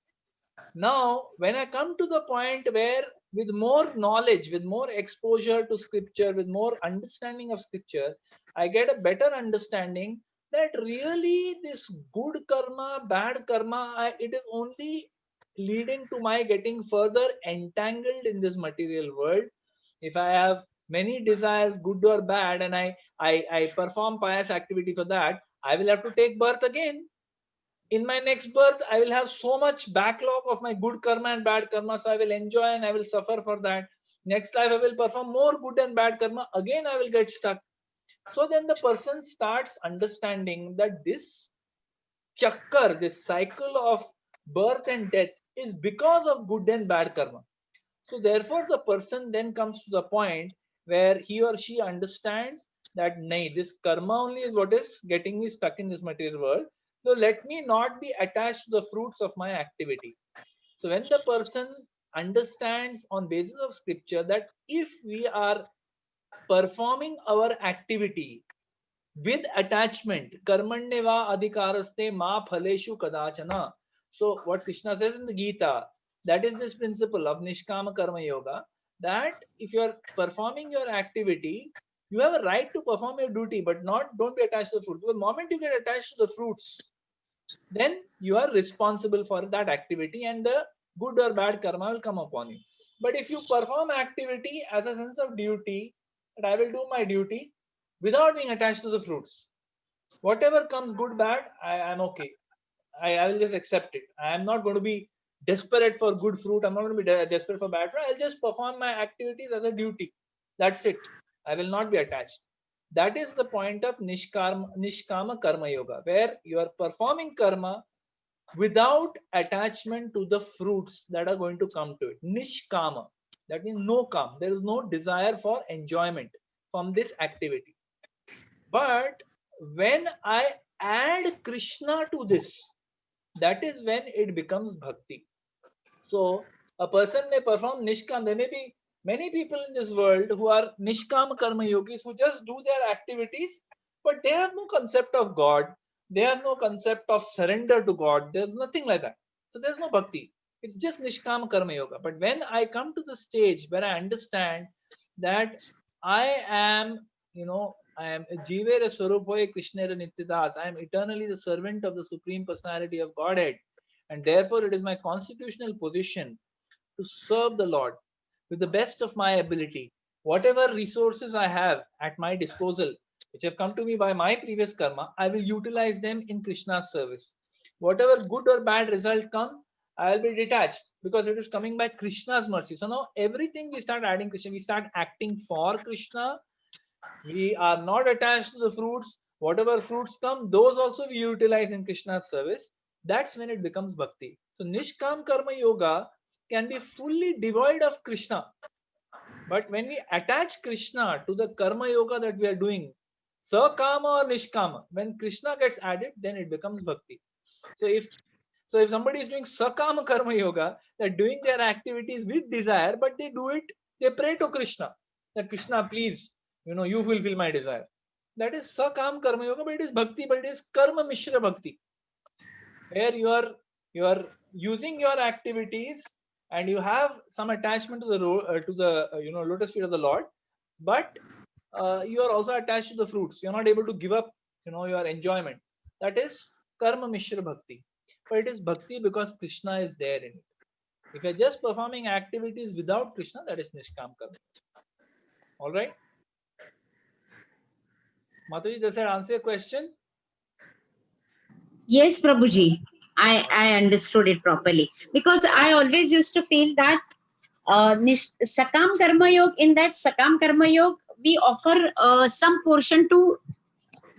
Now, when I come to the point where, with more knowledge, with more exposure to scripture, with more understanding of scripture, I get a better understanding that really this good karma, bad karma, it is only leading to my getting further entangled in this material world. If I have many desires, good or bad, and I perform pious activity for that, I will have to take birth again. In my next birth, I will have so much backlog of my good karma and bad karma, so I will enjoy and I will suffer for that. Next life, I will perform more good and bad karma. Again, I will get stuck. So then the person starts understanding that this chakkar, this cycle of birth and death, is because of good and bad karma. So therefore, the person then comes to the point where he or she understands that nay, this karma only is what is getting me stuck in this material world. So let me not be attached to the fruits of my activity. So when the person understands on basis of scripture that if we are performing our activity with attachment, karmanyeva adhikaraste ma phaleshu kadachana. So what Krishna says in the Gita, that is this principle of nishkama karma yoga, that if you are performing your activity, you have a right to perform your duty, but don't be attached to the fruit. The moment you get attached to the fruits, then you are responsible for that activity, and the good or bad karma will come upon you. But if you perform activity as a sense of duty, that I will do my duty without being attached to the fruits, whatever comes, good, bad, I'm okay. I will just accept it. I am not going to be desperate for good fruit. I'm not going to be desperate for bad fruit. I'll just perform my activities as a duty. That's it. I will not be attached. That is the point of nishkama karma yoga, where you are performing karma without attachment to the fruits that are going to come to it. Nishkama. That means no kam. There is no desire for enjoyment from this activity. But when I add Krishna to this, that is when it becomes bhakti. So a person may perform nishkam. There may be many people in this world who are nishkam karma yogis who just do their activities, but they have no concept of God. They have no concept of surrender to God. There's nothing like that. So there's no bhakti. It's just nishkam karma yoga. But when I come to the stage where I understand that I am, I am Jivera Swarupoye Krishnera Nityadas, I am eternally the servant of the Supreme Personality of Godhead, And therefore, it is my constitutional position to serve the Lord with the best of my ability. Whatever resources I have at my disposal, which have come to me by my previous karma, I will utilize them in Krishna's service. Whatever good or bad result come, I'll be detached because it is coming by Krishna's mercy. So now everything we start adding Krishna, we start acting for Krishna. We are not attached to the fruits. Whatever fruits come, those also we utilize in Krishna's service. That's when it becomes bhakti. So Nishkam Karma Yoga can be fully devoid of Krishna. But when we attach Krishna to the Karma Yoga that we are doing, Sakama or Nishkama, when Krishna gets added, then it becomes bhakti. So if somebody is doing Sakama Karma Yoga, they're doing their activities with desire, but they do it, they pray to Krishna, that Krishna, please, you fulfill my desire. That is Sakam Karma Yoga, but it is bhakti, but it is Karma Mishra Bhakti, where you are using your activities and you have some attachment to the lotus feet of the Lord, but you are also attached to the fruits. You're not able to give up your enjoyment. That is Karma Mishra Bhakti, but it is bhakti because Krishna is there in it. If you're just performing activities without Krishna, that is Nishkam Karma. All right, Mataji, does that answer your question? Yes, Prabhuji, I understood it properly, because I always used to feel that Sakam Karma Yoga, in that Sakam Karma Yoga, we offer some portion to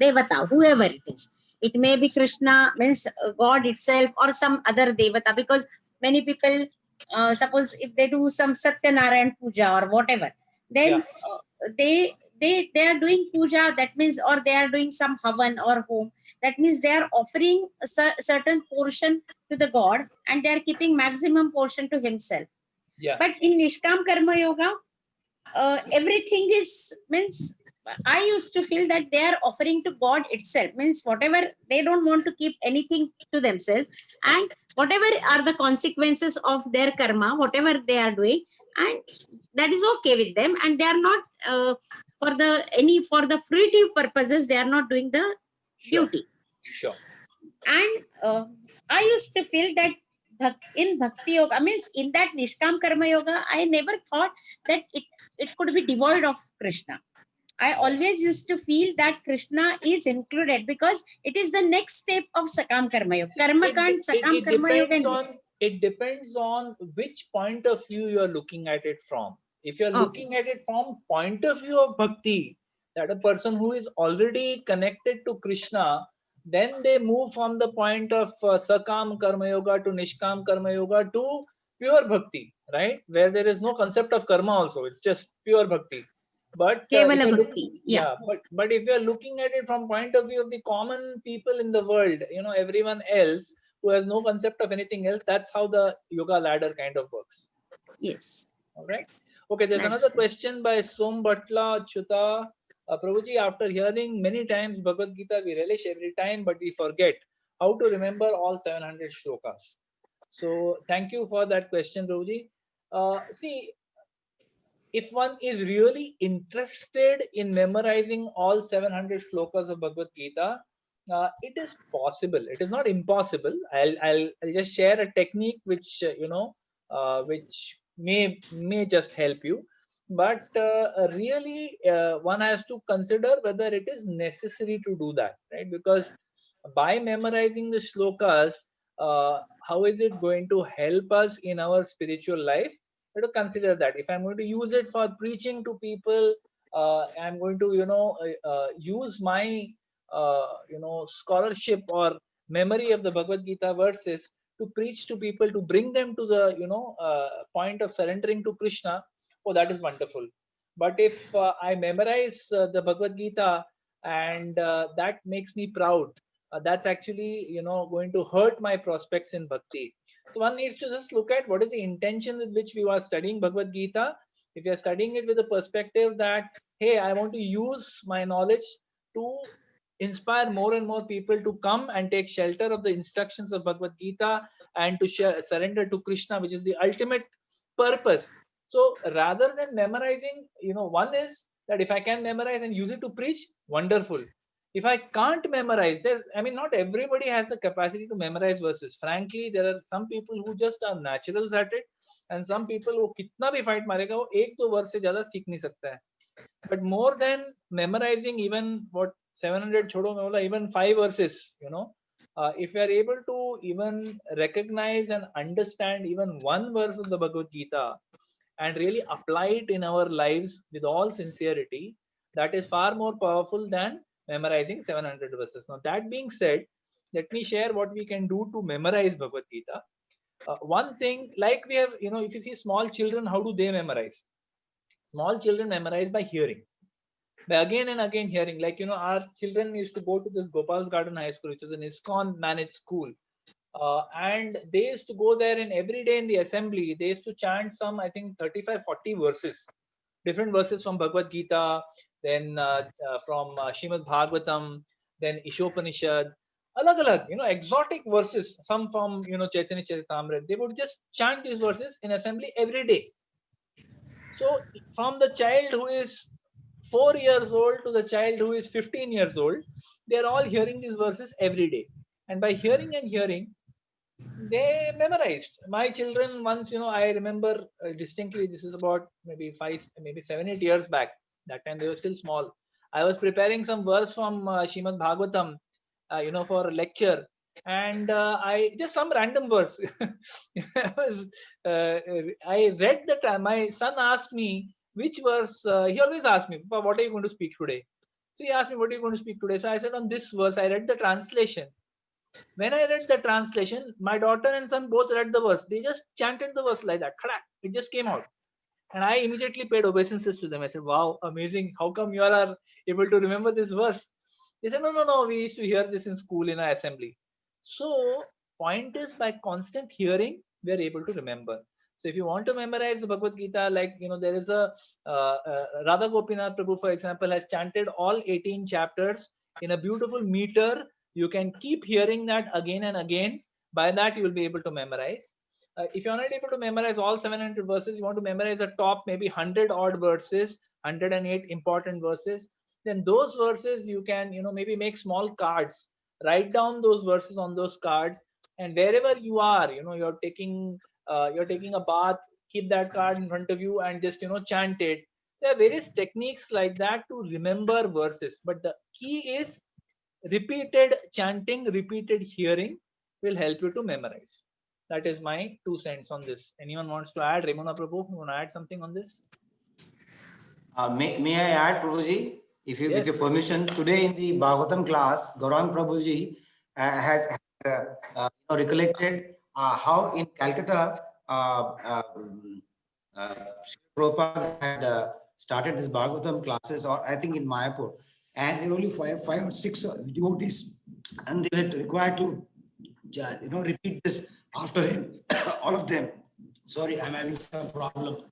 Devata, whoever it is. It may be Krishna, means God itself, or some other Devata, because many people, suppose if they do some Satyanarayan Puja or whatever, then they are doing puja, that means, or they are doing some havan or home, that means they are offering a certain portion to the God, and they are keeping maximum portion to himself. Yeah. But in Nishkam Karma Yoga, everything is, means, I used to feel that they are offering to God itself, means whatever, they don't want to keep anything to themselves, and whatever are the consequences of their karma, whatever they are doing, and that is okay with them, and they are not for the fruitive purposes, they are not doing the duty. Sure. And I used to feel that in Bhakti Yoga, means in that Nishkam Karma Yoga, I never thought that it could be devoid of Krishna. I always used to feel that Krishna is included, because it is the next step of Sakam Karma Yoga. Karma Kand, Sakam Karma Yoga. It depends on which point of view you are looking at it from. If you're looking at it from point of view of bhakti, that a person who is already connected to Krishna, then they move from the point of Sakam Karma Yoga to Nishkam Karma Yoga to pure bhakti, right? Where there is no concept of karma also. It's just pure bhakti. But if you're looking, but if you're looking at it from point of view of the common people in the world, everyone else who has no concept of anything else, that's how the yoga ladder kind of works. Yes. All right. Okay, there's another question by Som Bhatla Chuta. Prabhuji, after hearing many times Bhagavad Gita, we relish every time, but we forget how to remember all 700 shlokas. So thank you for that question, Prabhuji. See, if one is really interested in memorizing all 700 shlokas of Bhagavad Gita, it is possible. It is not impossible. I'll just share a technique which which may just help you. But really, one has to consider whether it is necessary to do that, right? Because by memorizing the shlokas, how is it going to help us in our spiritual life? To consider that if I'm going to use it for preaching to people, I'm going to use my scholarship or memory of the Bhagavad Gita verses to preach to people, to bring them to the point of surrendering to Krishna. Oh, that is wonderful. But if I memorize the Bhagavad Gita and that makes me proud, that's actually going to hurt my prospects in bhakti. So one needs to just look at what is the intention with which we are studying Bhagavad Gita. If you are studying it with the perspective that, hey, I want to use my knowledge to inspire more and more people to come and take shelter of the instructions of Bhagavad Gita and to surrender to Krishna, which is the ultimate purpose. So rather than memorizing, one is that if I can memorize and use it to preach, wonderful. If I can't memorize, I mean, not everybody has the capacity to memorize verses. Frankly, there are some people who just are naturals at it, and some people who kitna bhi fight marega, wo ek do verse se zyada seekh nahi sakta hai. But more than memorizing even what 700 chodo mein bola, even 5 verses, if we are able to even recognize and understand even one verse of the Bhagavad Gita and really apply it in our lives with all sincerity, that is far more powerful than memorizing 700 verses. Now, that being said, let me share what we can do to memorize Bhagavad Gita. One thing, like we have, if you see small children, how do they memorize? Small children memorize by hearing, by again and again hearing. Like, our children used to go to this Gopal's Garden High School, which is an ISKCON managed school. And they used to go there, and every day in the assembly, they used to chant some, I think, 35, 40 verses, different verses from Bhagavad Gita, then from Shrimad Bhagavatam, then Ishopanishad, alag, exotic verses, some from, Chaitanya Charitamrita. They would just chant these verses in assembly every day. So from the child who is 4 years old to the child who is 15 years old, they are all hearing these verses every day. And by hearing and hearing, they memorized. My children once, I remember distinctly, this is about maybe 7, 8 years back. That time they were still small. I was preparing some verse from Shrimad Bhagavatam, for a lecture. And I just some random verse. I read the time. My son asked me which verse. He always asked me, "Papa, what are you going to speak today?" So he asked me, "What are you going to speak today?" So I said, "On this verse." I read the translation. When I read the translation, my daughter and son both read the verse. They just chanted the verse like that. It just came out. And I immediately paid obeisances to them. I said, "Wow, amazing. How come you all are able to remember this verse?" They said, No. We used to hear this in school in our assembly. So, point is, by constant hearing, we are able to remember. So, if you want to memorize the Bhagavad Gita, like, there is a Radha Gopinath Prabhu, for example, has chanted all 18 chapters in a beautiful meter. You can keep hearing that again and again. By that, you will be able to memorize. If you're not able to memorize all 700 verses, you want to memorize the top maybe 100 odd verses, 108 important verses, then those verses you can, maybe make small cards, write down those verses on those cards, and wherever you are, you're taking a bath, keep that card in front of you and just, chant it. There are various techniques like that to remember verses, but the key is repeated chanting, repeated hearing will help you to memorize. That is my 2 cents on this. Anyone wants to add? Remuna Prabhu, you want to add something on this? May I add, Prabhuji? If you, with your permission, today in the Bhagavatam class, Gaurang Prabhuji has recollected how in Calcutta, Prabhupada had started this Bhagavatam classes, or I think in Mayapur, and there were only five or six devotees, and they were required to, repeat this after him, all of them. Sorry, I'm having some problem.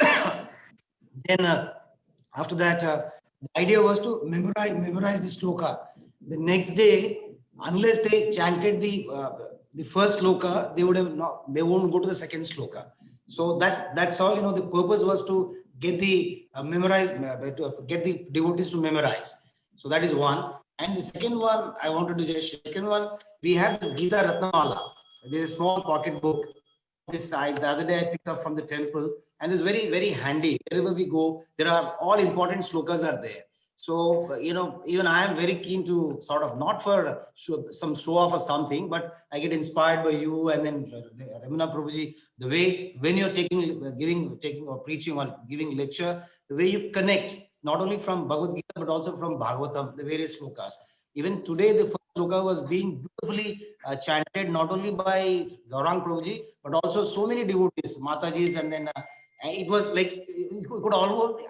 Then after that, the idea was to memorize the sloka. The next day, unless they chanted the first sloka, they won't go to the second sloka. So that's all. The purpose was to get the get the devotees to memorize. So that is one. And the second one, I wanted to just second one, we have this Gita Ratnamala. There's a small pocket book. This side, the other day I picked up from the temple, and it's very, very handy. Wherever we go, there are all important slokas are there. So, even I am very keen to sort of, not for some show off or something, but I get inspired by you and then Remuna Prabhuji, the way when you're taking or preaching or giving lecture, the way you connect, not only from Bhagavad Gita, but also from Bhagavatam, the various slokas. Even today, the first sloka was being beautifully chanted, not only by Gaurang Prabhuji, but also so many devotees, Matajis, and then it was like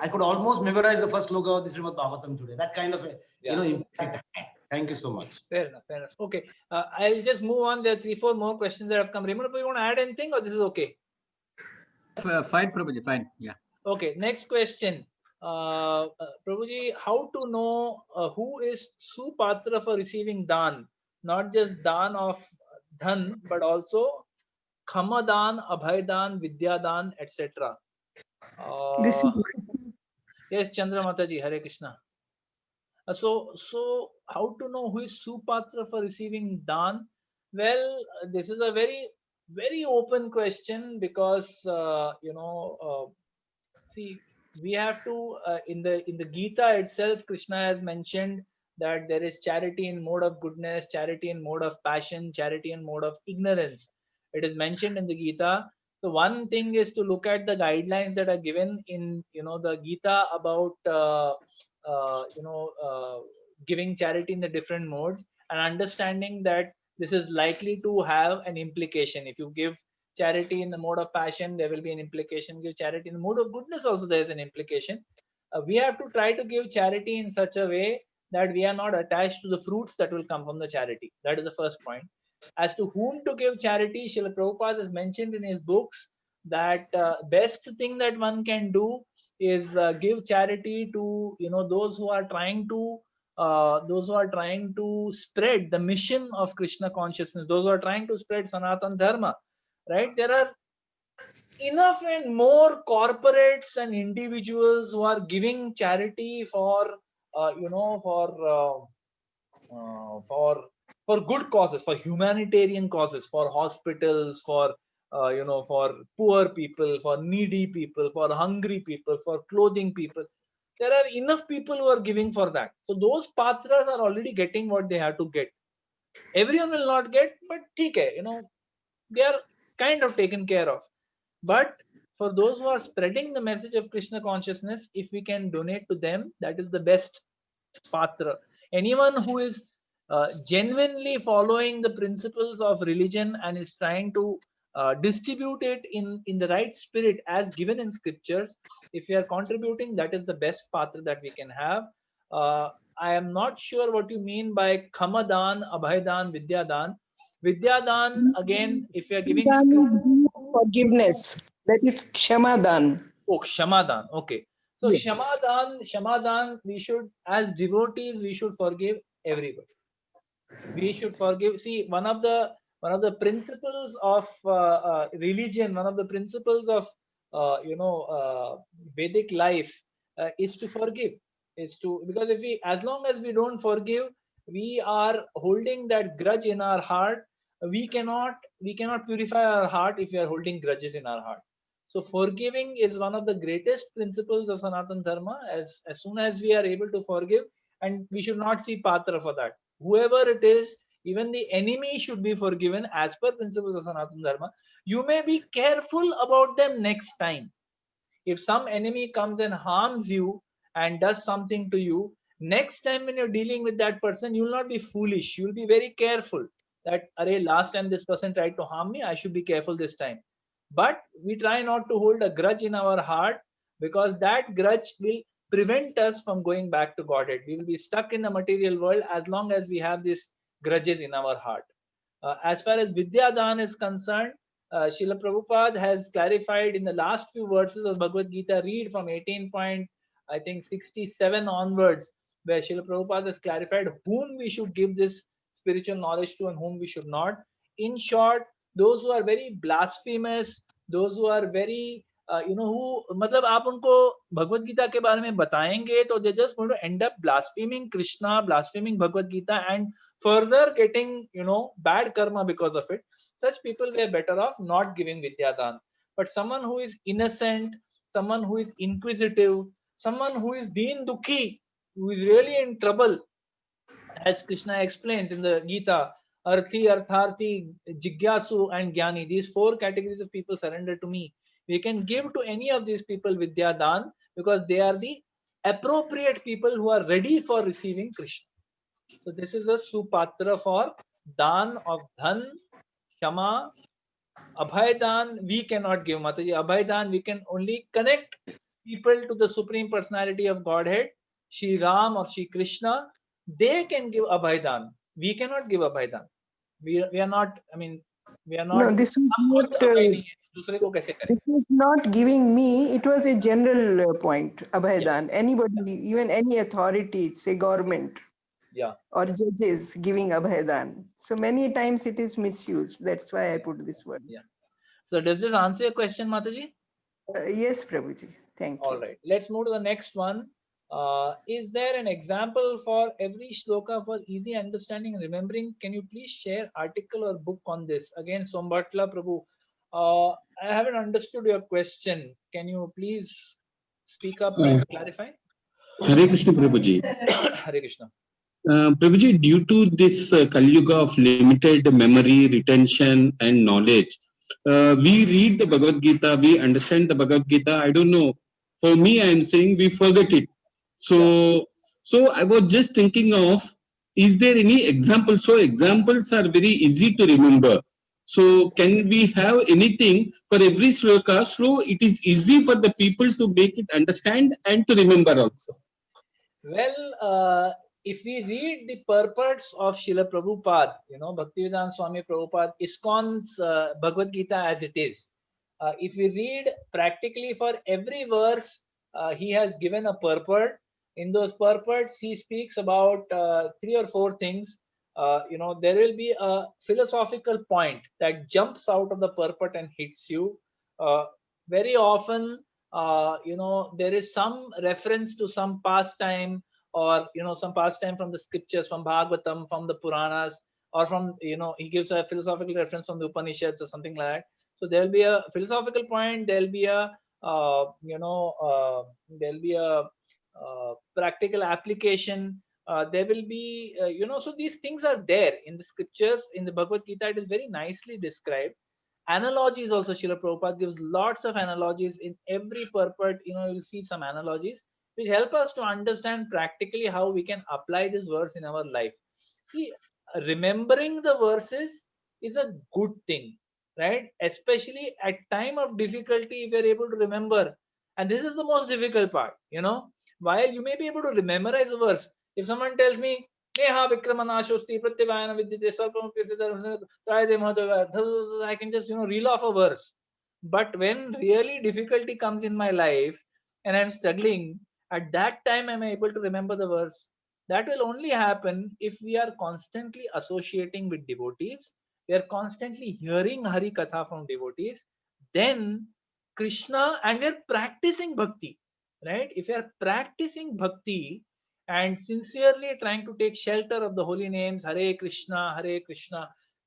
I could almost memorize the first sloka of the Srimad Bhagavatam today. That kind of impact. Thank you so much. Fair enough. Okay, I'll just move on. There are 3-4 more questions that have come. Remuna, you want to add anything, or this is okay? Fine, Prabhuji, fine. Yeah. Okay, next question. Prabhuji, how to know who is Supatra for receiving Dan? Not just Dan of Dhan, but also Khamadan, Abhaydan, Vidyadan, etc. Yes, Chandra Mataji, Hare Krishna. So how to know who is Supatra for receiving Dan? Well, this is a very open question, because see, we have to in the Gita itself, Krishna has mentioned that there is charity in mode of goodness, charity in mode of passion, charity in mode of ignorance. It is mentioned in the Gita. So one thing is to look at the guidelines that are given in the Gita about giving charity in the different modes, and understanding that this is likely to have an implication. If you give charity in the mode of passion, there will be an implication. Give charity in the mode of goodness, also there is an implication. We have to try to give charity in such a way that we are not attached to the fruits that will come from the charity. That is the first point. As to whom to give charity, Srila Prabhupada has mentioned in his books that best thing that one can do is give charity to those who are trying to spread the mission of Krishna consciousness, those who are trying to spread Sanatan Dharma, right? There are enough and more corporates and individuals who are giving charity for for good causes, for humanitarian causes, for hospitals, for poor people, for needy people, for hungry people, for clothing people. There are enough people who are giving for that. So those patras are already getting what they have to get. Everyone will not get, but theek hai, they are kind of taken care of. But for those who are spreading the message of Krishna consciousness, if we can donate to them, that is the best patra. Anyone who is genuinely following the principles of religion and is trying to distribute it in the right spirit as given in scriptures, if we are contributing, that is the best patra that we can have. I am not sure what you mean by Khamadan, Abhaydan, Vidyadan. Vidyadan, again, if you are giving Forgiveness. That is Kshamadan. Oh, Shamadan. Okay. So Yes. Shamadan, we should, as devotees, we should forgive everybody. We should forgive. See, one of the principles of religion, one of the principles of Vedic life is to forgive. Because as long as we don't forgive, we are holding that grudge in our heart. We cannot purify our heart if we are holding grudges in our heart. So forgiving is one of the greatest principles of Sanatan Dharma. As soon as we are able to forgive, and we should not see patra for that. Whoever it is, even the enemy should be forgiven as per principles of Sanatan Dharma. You may be careful about them next time. If some enemy comes and harms you and does something to you, next time when you're dealing with that person, you will not be foolish. You'll be very careful that, array, last time this person tried to harm me, I should be careful this time. But we try not to hold a grudge in our heart, because that grudge will prevent us from going back to Godhead. We will be stuck in the material world as long as we have these grudges in our heart. As far as Vidyadan is concerned, Srila Prabhupada has clarified in the last few verses of Bhagavad Gita. Read from 18.67 onwards, where Srila Prabhupada has clarified whom we should give this spiritual knowledge to and whom we should not. In short, those who are very blasphemous, those who are very who, मतलब आप उनको भगवत गीता के बारे में बताएंगे तो they just going to end up blaspheming Krishna, blaspheming Bhagavad Gita, and further getting bad karma because of it. Such people were better off not giving Vidyadan. But someone who is innocent, someone who is inquisitive, someone who is Deen Dukhi, who is really in trouble, as Krishna explains in the Gita, Arthi, Artharthi, Jigyasu, and Jnani. These four categories of people surrender to me. We can give to any of these people Vidyadan because they are the appropriate people who are ready for receiving Krishna. So this is a Supatra for Dan of Dhan, Shama. Abhaydan we cannot give, Mataji. Abhaydan we can only connect people to the Supreme Personality of Godhead, Shri Ram or Shri Krishna. They can give Abhaydan. We cannot give Abhaydan. We are not, we are not. No, this was not giving me. It was a general point, Abhaydan. Yeah. Anybody, even any authority, say government, or judges giving Abhaydan. So many times it is misused. That's why I put this word. Yeah. So does this answer your question, Mataji? Yes, Prabhuji. Thank you. All right. Let's move to the next one. Is there an example for every shloka for easy understanding and remembering? Can you please share article or book on this? Again, Sombatla Prabhu, I haven't understood your question. Can you please speak up and clarify? Hare Krishna Prabhuji. Hare Krishna. Prabhuji, due to this Kali Yuga of limited memory, retention, and knowledge, we read the Bhagavad Gita, we understand the Bhagavad Gita. I don't know. For me, I am saying we forget it. So I was just thinking of, is there any example? So examples are very easy to remember. So can we have anything for every sloka? So it is easy for the people to make it understand and to remember also. Well, if we read the purports of Srila Prabhupada, Bhaktivedanta Swami Prabhupada, ISKCON's Bhagavad Gita as it is, if we read practically for every verse, he has given a purport. In those purports, he speaks about 3 or 4 things. There will be a philosophical point that jumps out of the purport and hits you. Very often, there is some reference to some pastime, or some pastime from the scriptures, from Bhagavatam, from the Puranas, or from he gives a philosophical reference from the Upanishads or something like that. So there will be a philosophical point. There will be a practical application. There will be so these things are there in the scriptures. In the Bhagavad Gita, it is very nicely described. Analogies also, Srila Prabhupada gives lots of analogies in every purport. You'll see some analogies which help us to understand practically how we can apply this verse in our life. See, remembering the verses is a good thing, right? Especially at time of difficulty, if you're able to remember. And this is the most difficult part, while you may be able to memorize a verse. If someone tells me, I can just reel off a verse. But when really difficulty comes in my life and I'm struggling, at that time am I able to remember the verse? That will only happen if we are constantly associating with devotees, we are constantly hearing Hari Katha from devotees, then Krishna, and we are practicing bhakti, right? If you are practicing bhakti and sincerely trying to take shelter of the holy names, Hare Krishna,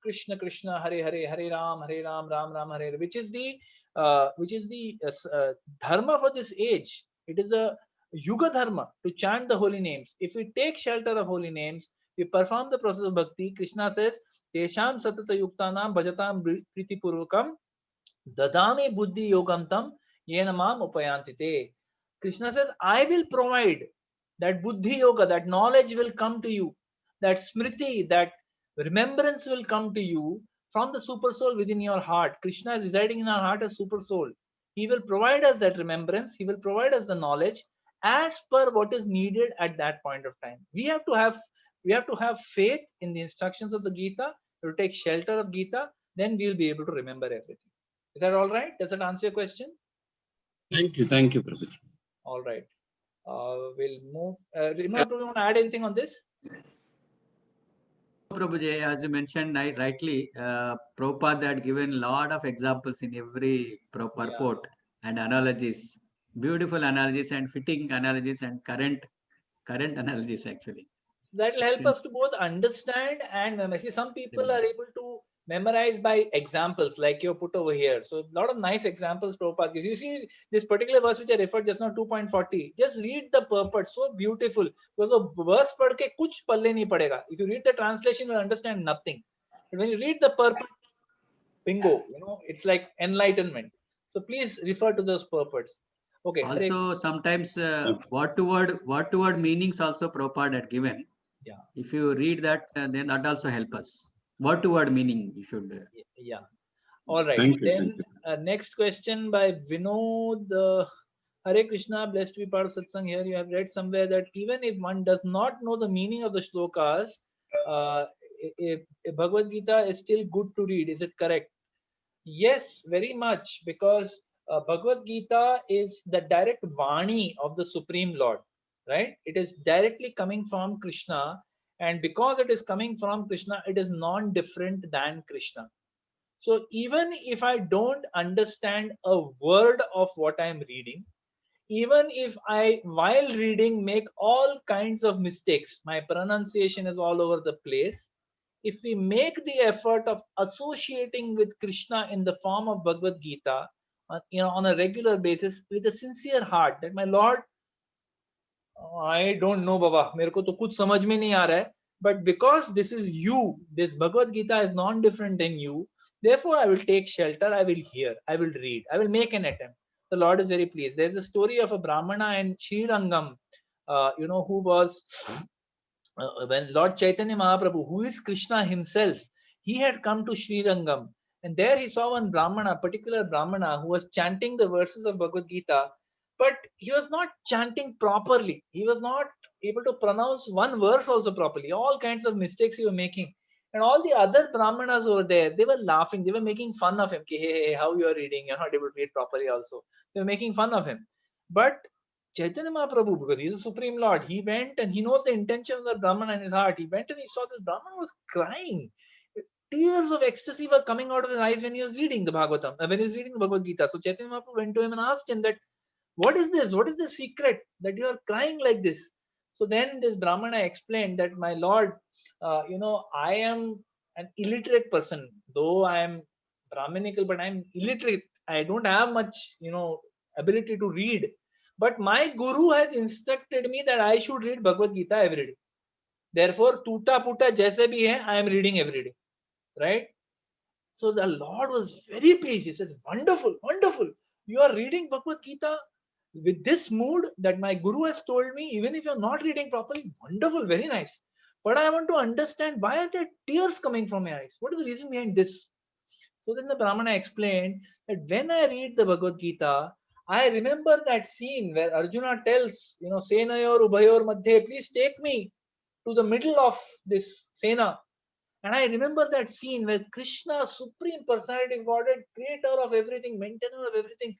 Krishna Krishna, Hare Hare, Hare Ram, Ram Ram, Hare Hare, which is the dharma for this age. It is a yuga dharma to chant the holy names. If we take shelter of holy names, we perform the process of bhakti. Krishna says, Tesham satata yuktanam bhajatam priti purvakam dadami buddhi yogam tam yenamam upayantite. Krishna says, I will provide that buddhi yoga, that knowledge will come to you, that smriti, that remembrance will come to you from the super soul within your heart. Krishna is residing in our heart as super soul. He will provide us that remembrance. He will provide us the knowledge as per what is needed at that point of time. We have to have faith in the instructions of the Gita, to take shelter of Gita, then we will be able to remember everything. Is that all right? Does that answer your question? Thank you, Prabhuji. All right. We'll move. Rima, do you want to add anything on this? Prabhuji, as you mentioned, rightly, Prabhupada had given a lot of examples in every purport and analogies, beautiful analogies and fitting analogies and current analogies actually. So that will help us to both understand and memorize. See, some people are able to memorize by examples like you put over here. So a lot of nice examples Prabhupada gives. You see this particular verse which I referred just now, 2.40. Just read the purport. So beautiful. Because the verse padh ke kuch palle nahi padega. If you read the translation, you will understand nothing. But when you read the purport, bingo, it's like enlightenment. So please refer to those purports. Okay. Also, sometimes word to word meanings also Prabhupada had given. Yeah. If you read that, then that also help us. Word to word meaning you should. Yeah. All right. Then next question by Vinod. Hare Krishna, blessed to be part of satsang. Here you have read somewhere that even if one does not know the meaning of the shlokas, Bhagavad Gita is still good to read. Is it correct? Yes, very much, because Bhagavad Gita is the direct Vani of the Supreme Lord, right? It is directly coming from Krishna, and because it is coming from Krishna, it is non-different than Krishna. So even if I don't understand a word of what I'm reading, even if I, while reading, make all kinds of mistakes, my pronunciation is all over the place, if we make the effort of associating with Krishna in the form of Bhagavad Gita, on a regular basis with a sincere heart, that my Lord, I don't know, Baba, मेरे को तो कुछ समझ में नहीं आ रहा है, but because this is you, this Bhagavad Gita is non-different than you, therefore I will take shelter, I will hear, I will read, I will make an attempt. The Lord is very pleased. There's a story of a Brahmana in Srirangam, who was, when Lord Chaitanya Mahaprabhu, who is Krishna himself, he had come to Srirangam, and there he saw one Brahmana, particular Brahmana, who was chanting the verses of Bhagavad Gita, but he was not chanting properly. He was not able to pronounce one verse also properly. All kinds of mistakes he was making. And all the other Brahmanas over there, they were laughing. They were making fun of him. Hey, how you are reading? You're not able to read properly also. They were making fun of him. But Chaitanya Mahaprabhu, because he is the Supreme Lord, he went and he knows the intention of the Brahmana in his heart. He went and he saw this Brahmana was crying. Tears of ecstasy were coming out of his eyes when he was reading the Bhagavatam, when he was reading the Bhagavad Gita. So Chaitanya Mahaprabhu went to him and asked him that, what is this? What is the secret that you are crying like this? So then this Brahmana explained that, my Lord, I am an illiterate person. Though I am Brahminical, but I am illiterate. I don't have much, ability to read. But my Guru has instructed me that I should read Bhagavad Gita every day. Therefore, tuta puta jaise bhi hai, I am reading every day. Right? So the Lord was very pleased. He said, wonderful, wonderful. You are reading Bhagavad Gita with this mood that my Guru has told me, even if you're not reading properly. Wonderful, very nice. But I want to understand, why are there tears coming from my eyes? What is the reason behind this? So then the Brahmana explained that when I read the Bhagavad Gita, I remember that scene where Arjuna tells, Senayor Ubhayor Madhye, please take me to the middle of this Sena. And I remember that scene where Krishna, Supreme Personality of Godhead, creator of everything, maintainer of everything,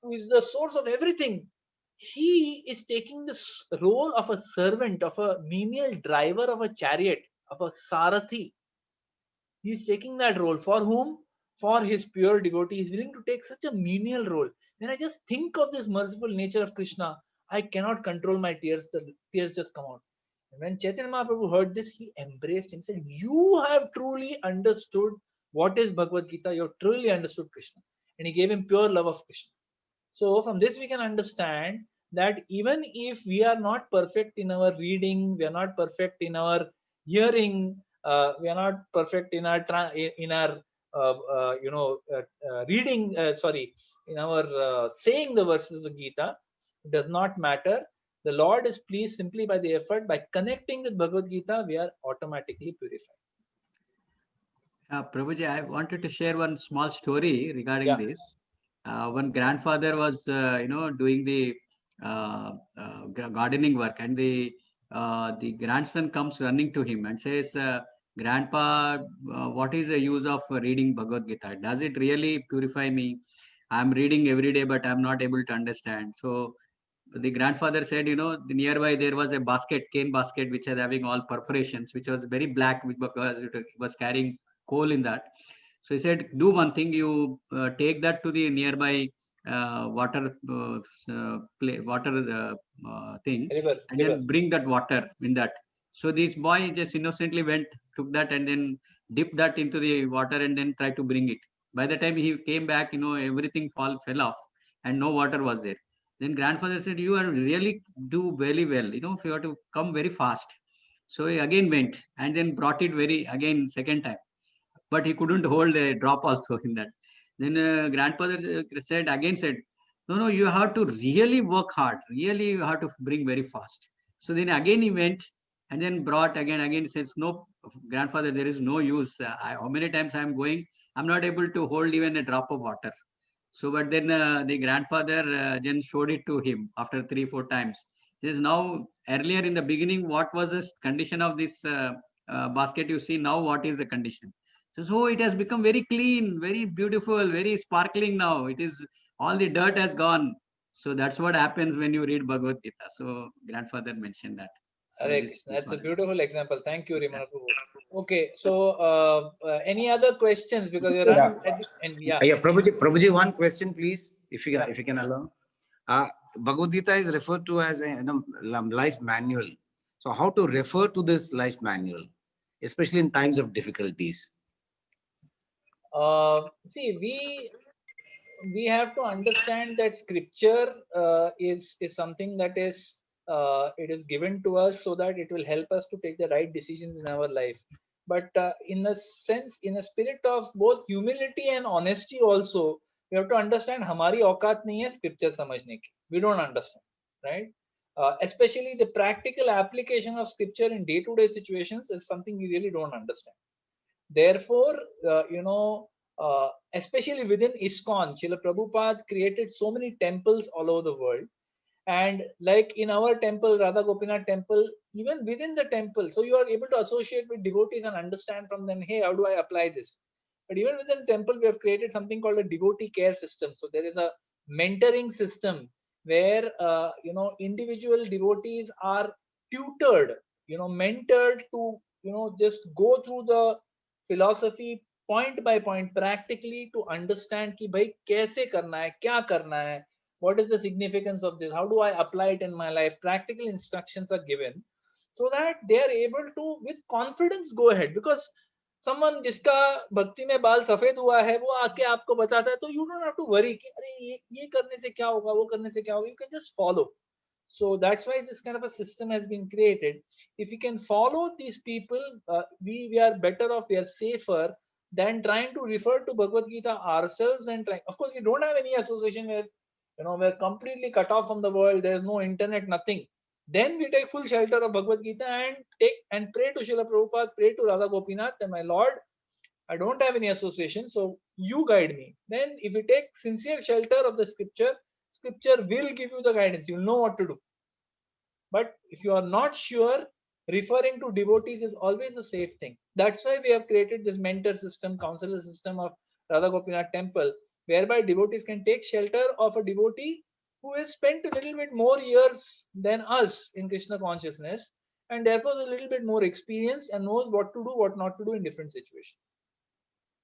who is the source of everything, he is taking this role of a servant, of a menial driver of a chariot, of a sarathi. He is taking that role. For whom? For his pure devotee. He is willing to take such a menial role. When I just think of this merciful nature of Krishna, I cannot control my tears. The tears just come out. And when Chaitanya Mahaprabhu heard this, he embraced him and said, you have truly understood what is Bhagavad Gita. You have truly understood Krishna. And he gave him pure love of Krishna. So from this we can understand that even if we are not perfect in our reading, we are not perfect in our hearing, we are not perfect in our reading, in our saying the verses of Gita, it does not matter. The Lord is pleased simply by the effort. By connecting with Bhagavad Gita, we are automatically purified. Prabhuji, I wanted to share one small story regarding this. One grandfather was, doing the gardening work, and the grandson comes running to him and says, Grandpa, what is the use of reading Bhagavad Gita? Does it really purify me? I'm reading every day, but I'm not able to understand. So the grandfather said, nearby there was a cane basket, which was having all perforations, which was very black because it was carrying coal in that. So he said, do one thing, you take that to the nearby water thing, and then bring that water in that. So this boy just innocently went, took that, and then dipped that into the water and then tried to bring it. By the time he came back, everything fell off and no water was there. Then grandfather said, you are really do very well, if you have to come very fast. So he again went and then brought it second time. But he couldn't hold a drop also in that. Then grandfather said, no, you have to really work hard. Really, you have to bring very fast. So then again he went and then brought again says, no, grandfather, there is no use. How many times I am going, I'm not able to hold even a drop of water. So, but then the grandfather then showed it to him after 3-4 times. This is now, earlier in the beginning, what was the condition of this basket? You see now what is the condition. So it has become very clean, very beautiful, very sparkling now. It is, all the dirt has gone. So that's what happens when you read Bhagavad Gita. So grandfather mentioned that. So that's a beautiful example. Thank you, Rimana. Okay, so any other questions? Because you're Prabhuji, one question, please, if you can allow. Bhagavad Gita is referred to as a life manual. So how to refer to this life manual, especially in times of difficulties? See, we have to understand that scripture is something that is it is given to us so that it will help us to take the right decisions in our life. But in a sense, in a spirit of both humility and honesty also, we have to understand हमारी औकात नहीं है scripture समझने की. We don't understand, right? Especially the practical application of scripture in day-to-day situations is something we really don't understand. Therefore, especially within ISKCON, Srila Prabhupada created so many temples all over the world. And like in our temple, Radha Gopinath temple, even within the temple, so you are able to associate with devotees and understand from them, hey, how do I apply this? But even within the temple, we have created something called a devotee care system. So there is a mentoring system where, individual devotees are tutored, mentored to, just go through the philosophy point by point practically to understand कि भाई कैसे करना है, क्या करना है, what is the significance of this, how do I apply it in my life. Practical instructions are given so that they are able to with confidence go ahead, because someone जिसका भक्ति में बाल सफेद हुआ है वो आके आपको बताता है तो you don't have to worry कि अरे ये करने से क्या होगा, वो करने से क्या होगा. You can just follow. So that's why this kind of a system has been created. If we can follow these people, we are better off, we are safer than trying to refer to Bhagavad Gita ourselves and trying. Of course, we don't have any association where, we're completely cut off from the world. There's no internet, nothing. Then we take full shelter of Bhagavad Gita and pray to Srila Prabhupada, pray to Radha Gopinath, and my Lord, I don't have any association, so you guide me. Then if you take sincere shelter of the scripture will give you the guidance. You'll know what to do. But if you are not sure, referring to devotees is always a safe thing. That's why we have created this mentor system, counselor system of Radha Gopinath temple, whereby devotees can take shelter of a devotee who has spent a little bit more years than us in Krishna consciousness, and therefore is a little bit more experienced and knows what to do, what not to do in different situations.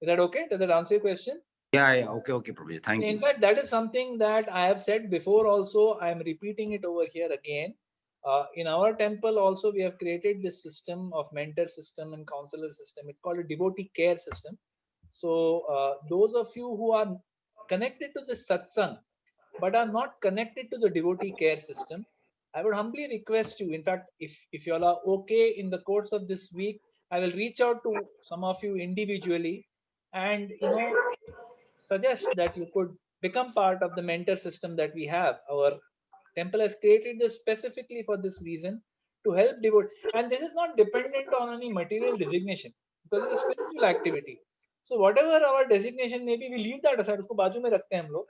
Is that okay? Does that answer your question? Yeah. Okay, Prabhuji. Thank you. In fact, that is something that I have said before also. I am repeating it over here again. In our temple also, we have created this system of mentor system and counselor system. It's called a devotee care system. So those of you who are connected to the satsang, but are not connected to the devotee care system, I would humbly request you. In fact, if you all are okay, in the course of this week, I will reach out to some of you individually and, suggest that you could become part of the mentor system that we have. Our temple has created this specifically for this reason, to help devotees. And this is not dependent on any material designation, because it's a spiritual activity. So whatever our designation may be, we leave that aside. उसको बाजू में रखते हैं हम लोग,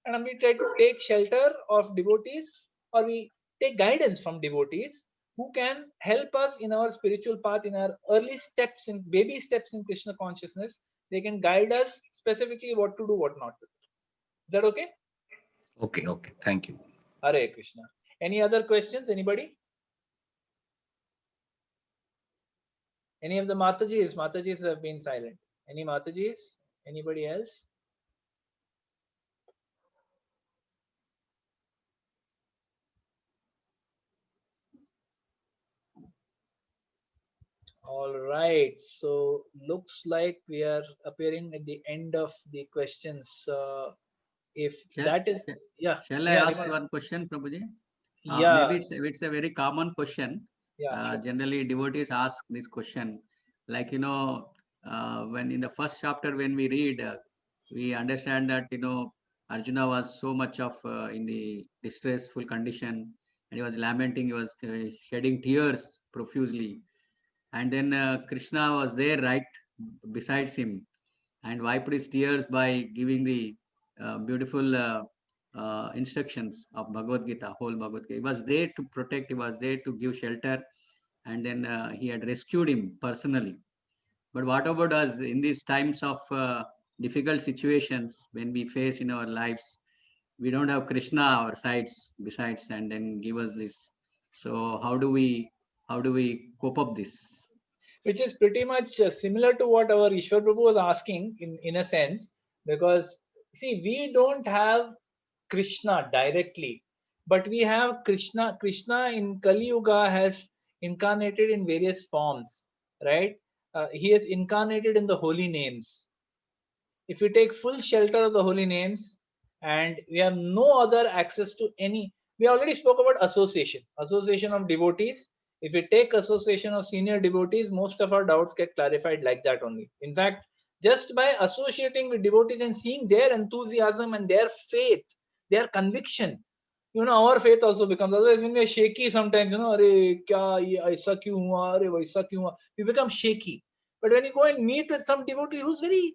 and we try to take shelter of devotees, or we take guidance from devotees who can help us in our spiritual path, in our early steps, in baby steps in Krishna consciousness. They can guide us specifically what to do, what not to do. Is that okay? Okay. Thank you. Hare Krishna. Any other questions? Anybody? Any of the Matajis? Matajis have been silent. Any Matajis? Anybody else? All right. So looks like we are appearing at the end of the questions. If that is, yeah. Shall I ask one question, Prabhuji? Yeah. Maybe it's a very common question. Yeah. Sure. Generally, devotees ask this question. Like, when in the first chapter, when we read, we understand that, Arjuna was so much of in the distressful condition, and he was lamenting, he was shedding tears profusely. And then Krishna was there right besides him and wiped his tears by giving the beautiful instructions of Bhagavad Gita, whole Bhagavad Gita. He was there to protect, he was there to give shelter, and then he had rescued him personally. But what about us in these times of difficult situations when we face in our lives? We don't have Krishna our sides besides, and then give us this. So how do we cope up this? Which is pretty much similar to what our Ishwar Prabhu was asking in a sense, because see, we don't have Krishna directly. But we have Krishna. Krishna in Kali Yuga has incarnated in various forms, right? He has incarnated in the holy names. If we take full shelter of the holy names and we have no other access to any, we already spoke about association of devotees. If we take association of senior devotees, most of our doubts get clarified like that only. In fact, just by associating with devotees and seeing their enthusiasm and their faith, their conviction, our faith also becomes, otherwise when we are shaky sometimes, Arey, kya, ye aisa kyun hua, Arey, waisa kyun hua, we become shaky. But when you go and meet with some devotee who's very,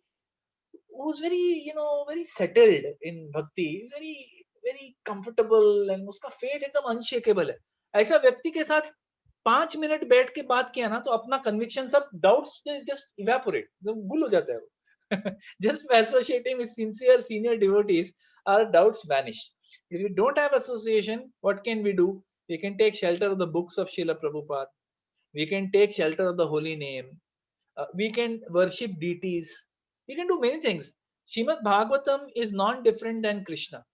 very settled in bhakti, is very comfortable, and uska faith एकदम unshakable है. ऐसा व्यक्ति के साथ 5 minute बैठ के बात किया ना, तो अपना conviction सब doubts just evaporate, गुल हो जाता है वो. Just by associating with sincere senior devotees, our doubts vanish. If we don't have association, what can we do? We can take shelter of the books of Srila Prabhupada. We can take shelter of the holy name. We can worship deities. We can do many things. Srimad Bhagavatam is not different than Krishna.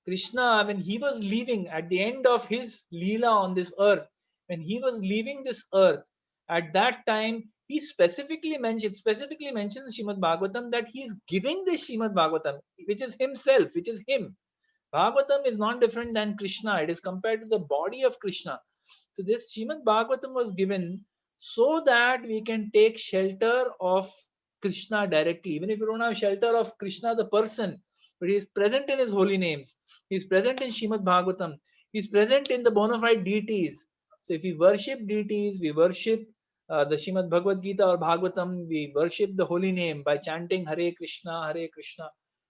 Krishna, when he was leaving at the end of his Leela on this earth, when he was leaving this earth, at that time, he specifically mentions Srimad Bhagavatam that he is giving this Srimad Bhagavatam, which is himself, which is him. Bhagavatam is not different than Krishna. It is compared to the body of Krishna. So this Srimad Bhagavatam was given so that we can take shelter of Krishna directly. Even if you don't have shelter of Krishna, the person, but he is present in his holy names. He is present in Srimad Bhagavatam. He is present in the bona fide deities. So if we worship deities, we worship the Srimad Bhagavad Gita or Bhagavatam, we worship the holy name by chanting Hare Krishna,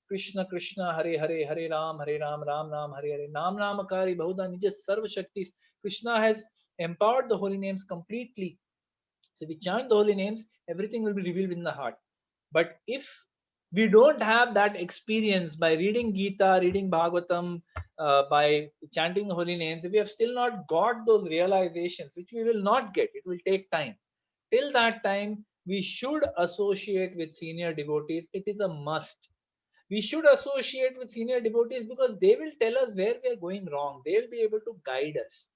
Krishna Krishna, Hare Hare, Hare Ram, Ram Ram, Hare Hare. Nam Namakari Bahuda Nija Sarva Shaktis. Krishna has empowered the holy names completely. So if we chant the holy names, everything will be revealed in the heart. But if we don't have that experience by reading Gita, reading Bhagavatam, by chanting the holy names, if we have still not got those realizations, which we will not get, it will take time. Till that time, we should associate with senior devotees. It is a must. We should associate with senior devotees because they will tell us where we are going wrong. They will be able to guide us.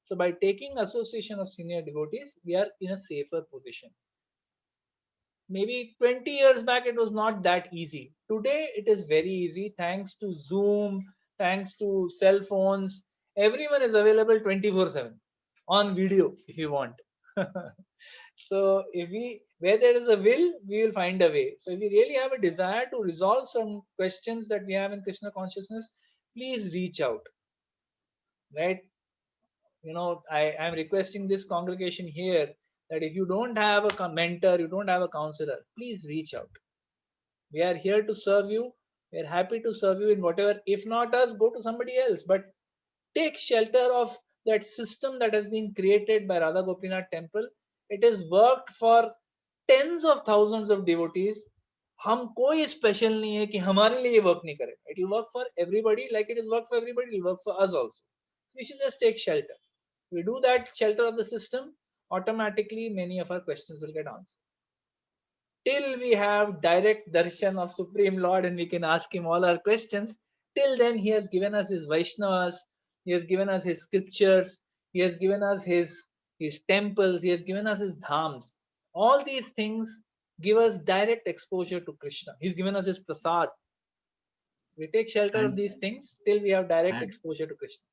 So by taking association of senior devotees, we are in a safer position. Maybe 20 years back, it was not that easy. Today, it is very easy thanks to Zoom, thanks to cell phones. Everyone is available 24/7 on video if you want. So where there is a will, we will find a way. So if we really have a desire to resolve some questions that we have in Krishna consciousness, please reach out. Right? I am requesting this congregation here that if you don't have a mentor, you don't have a counselor, please reach out. We are here to serve you. We are happy to serve you in whatever. If not us, go to somebody else. But take shelter of that system that has been created by Radha Gopinath Temple. It has worked for tens of thousands of devotees. हम कोई special नहीं है कि हमारे लिए work नहीं करे. It will work for everybody like it is work for everybody. It will work for us also. So we should just take shelter. We do that shelter of the system, automatically many of our questions will get answered. Till we have direct darshan of Supreme Lord and we can ask him all our questions, till then he has given us his Vaishnavas, he has given us his scriptures, he has given us his temples, he has given us his dhams. All these things give us direct exposure to Krishna. He's given us his prasad. We take shelter of these things till we have direct exposure to Krishna.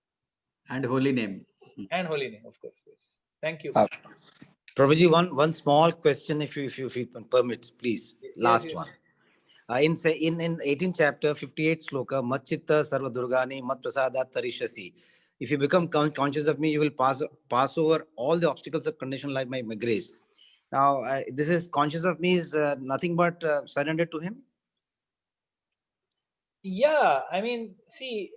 And holy name. And holy name, of course. Yes. Thank you. Prabhuji, one small question, if you permit, please. Last yes. one. In 18th chapter, 58 sloka, Mat Chitta Sarva Durgani Mat Prasadat Tarishasi. If you become conscious of me, you will pass over all the obstacles of condition like my grace. Now, this is conscious of me is nothing but surrender to him. Yeah, I mean, see,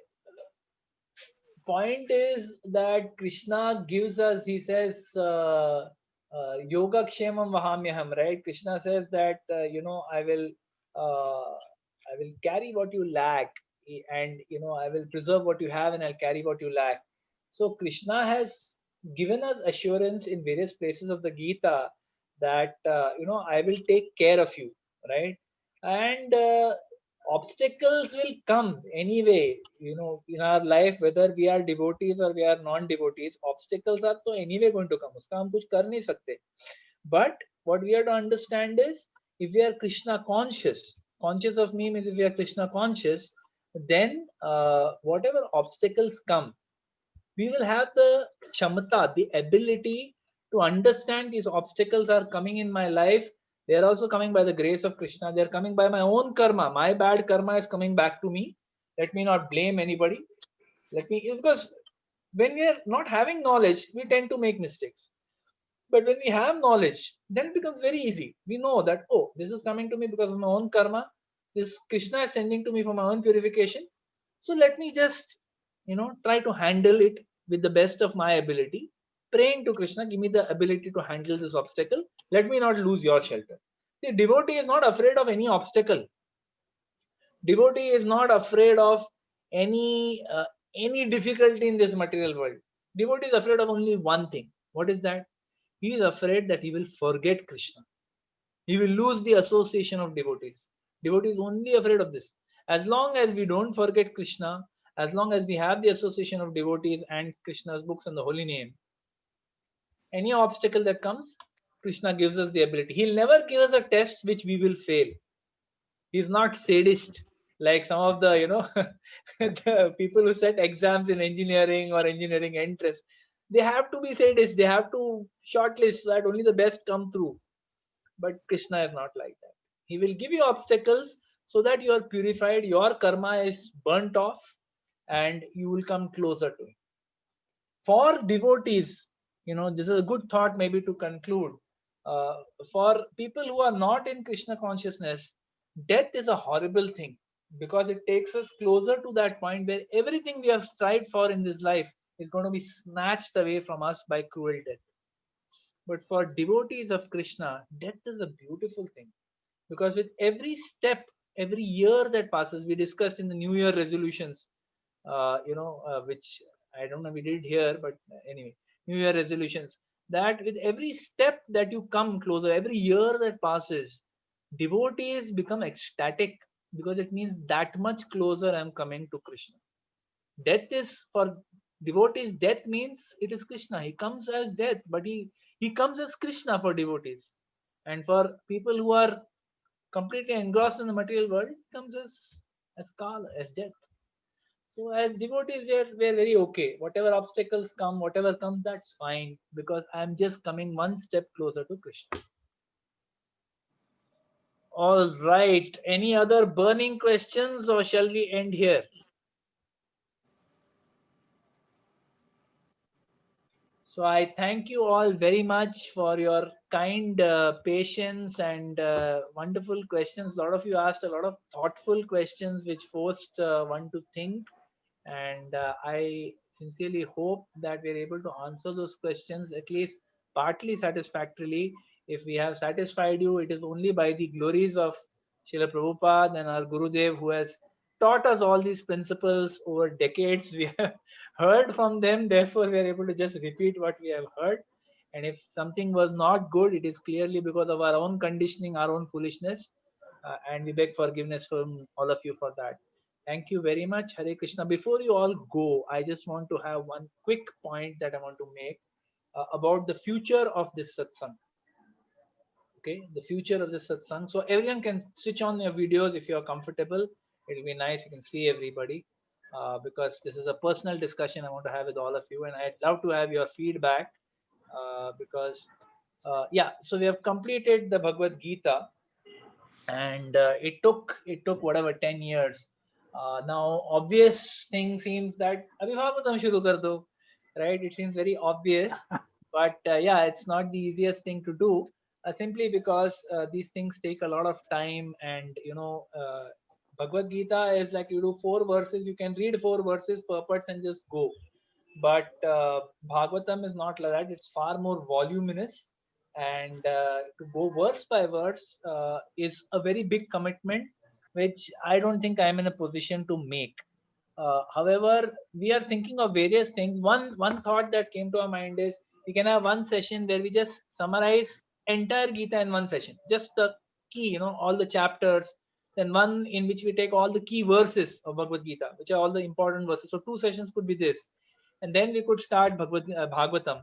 point is that Krishna gives us, he says, yoga kshemam vahamyaham, right? Krishna says that, I will carry what you lack, and, I will preserve what you have and I'll carry what you lack. So Krishna has given us assurance in various places of the Gita that, I will take care of you, right? And obstacles will come anyway, you know, in our life, whether we are devotees or we are non-devotees, obstacles are so anyway going to come. Uska hum kuch kar nahi sakte. But what we have to understand is, if we are Krishna conscious, conscious of me means if we are Krishna conscious, then whatever obstacles come, we will have the kshamata, the ability to understand these obstacles are coming in my life. They are also coming by the grace of Krishna. They are coming by my own karma. My bad karma is coming back to me. Let me not blame anybody. Because when we are not having knowledge, we tend to make mistakes. But when we have knowledge, then it becomes very easy. We know that, oh, this is coming to me because of my own karma. This Krishna is sending to me for my own purification. So let me just, try to handle it with the best of my ability. Praying to Krishna, give me the ability to handle this obstacle. Let me not lose your shelter. The devotee is not afraid of any obstacle. Devotee is not afraid of any difficulty in this material world. Devotee is afraid of only one thing. What is that? He is afraid that he will forget Krishna. He will lose the association of devotees. Devotee is only afraid of this. As long as we don't forget Krishna, as long as we have the association of devotees and Krishna's books and the holy name, any obstacle that comes, Krishna gives us the ability. He'll never give us a test which we will fail. He's not sadist like some of the, the people who set exams in engineering or engineering entrance. They have to be sadist. They have to shortlist so that only the best come through. But Krishna is not like that. He will give you obstacles so that you are purified, your karma is burnt off, and you will come closer to him. For devotees, this is a good thought maybe to conclude. For people who are not in Krishna consciousness, death is a horrible thing, because it takes us closer to that point where everything we have strived for in this life is going to be snatched away from us by cruel death. But for devotees of Krishna, death is a beautiful thing, because with every step, every year that passes, we discussed in the New Year resolutions, which I don't know we did here, but anyway, New Year resolutions, that with every step that you come closer, every year that passes, devotees become ecstatic, because it means that much closer I'm coming to Krishna. Death is, for devotees, death means it is Krishna. He comes as death, but he comes as Krishna for devotees. And for people who are completely engrossed in the material world, it comes as Kala, as death. So as devotees, we are very okay. Whatever obstacles come, whatever comes, that's fine, because I'm just coming one step closer to Krishna. All right. Any other burning questions, or shall we end here? So I thank you all very much for your kind patience and wonderful questions. A lot of you asked a lot of thoughtful questions which forced one to think. And I sincerely hope that we're able to answer those questions at least partly satisfactorily. If we have satisfied you, it is only by the glories of Srila Prabhupada and our Gurudev, who has taught us all these principles over decades. We have heard from them, therefore we are able to just repeat what we have heard. And if something was not good, it is clearly because of our own conditioning, our own foolishness, and we beg forgiveness from all of you for that. Thank you very much. Hare Krishna. Before you all go, I just want to have one quick point that I want to make about the future of this satsang. Okay, the future of this satsang. So everyone can switch on your videos if you are comfortable. It'll be nice. You can see everybody, because this is a personal discussion I want to have with all of you, and I'd love to have your feedback, because so we have completed the Bhagavad Gita, and it took whatever 10 years. Now obvious thing seems that abhi Bhagavatam shuru kar do, right? It seems very obvious, but it's not the easiest thing to do, simply because these things take a lot of time. And Bhagavad Gita is like, you do 4 verses, you can read 4 verses purports and just go. But Bhagavatam is not like that. It's far more voluminous, and to go verse by verse is a very big commitment, which I don't think I'm in a position to make. However, we are thinking of various things. One thought that came to our mind is, we can have one session where we just summarize entire Gita in one session, just the key, all the chapters, then one in which we take all the key verses of Bhagavad Gita, which are all the important verses. So 2 sessions could be this. And then we could start Bhagavatam.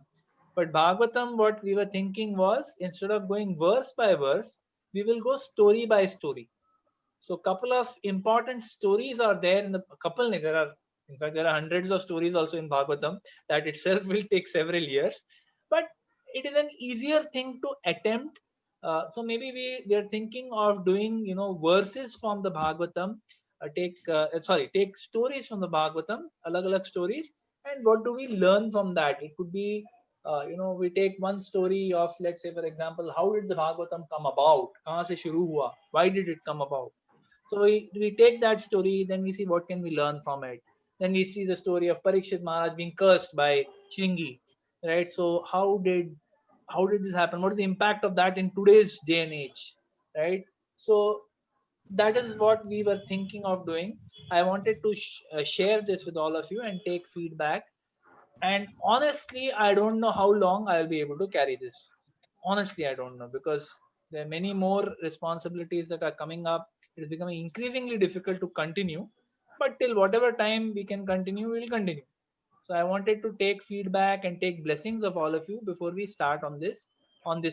But Bhagavatam, what we were thinking was, instead of going verse by verse, we will go story by story. So couple of important stories are there in the couple. There are, in fact, there are hundreds of stories also in Bhagavatam. That itself will take several years. But it is an easier thing to attempt. So maybe we are thinking of doing, verses from the Bhagavatam. Take stories from the Bhagavatam, alag stories, and what do we learn from that? It could be, we take one story of, let's say, for example, how did the Bhagavatam come about? Kahan se shuru hua? Why did it come about? So we take that story, then we see what can we learn from it. Then we see the story of Parikshit Maharaj being cursed by Shringi, right? So how did this happen? What is the impact of that in today's day and age, right? So that is what we were thinking of doing. I wanted to share this with all of you and take feedback. And honestly, I don't know how long I'll be able to carry this. Honestly, I don't know, because there are many more responsibilities that are coming up. It is becoming increasingly difficult to continue. But till whatever time we can continue, we'll continue. So I wanted to take feedback and take blessings of all of you before we start on this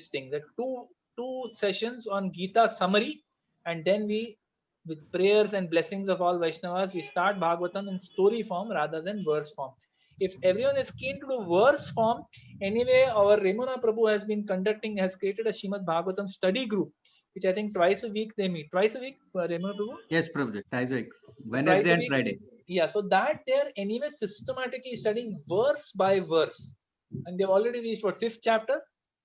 thing. The two sessions on Gita summary, and then we, with prayers and blessings of all Vaishnavas, we start Bhagavatam in story form rather than verse form. If everyone is keen to do verse form, anyway, our Remuna Prabhu has created a Shrimad Bhagavatam study group, which I think twice a week they meet. Twice a week, Remuna Prabhu? Yes, Prabhu, twice a week. Wednesday and Friday. Yeah, so that they're anyway systematically studying verse by verse. And they've already reached what, 5th chapter?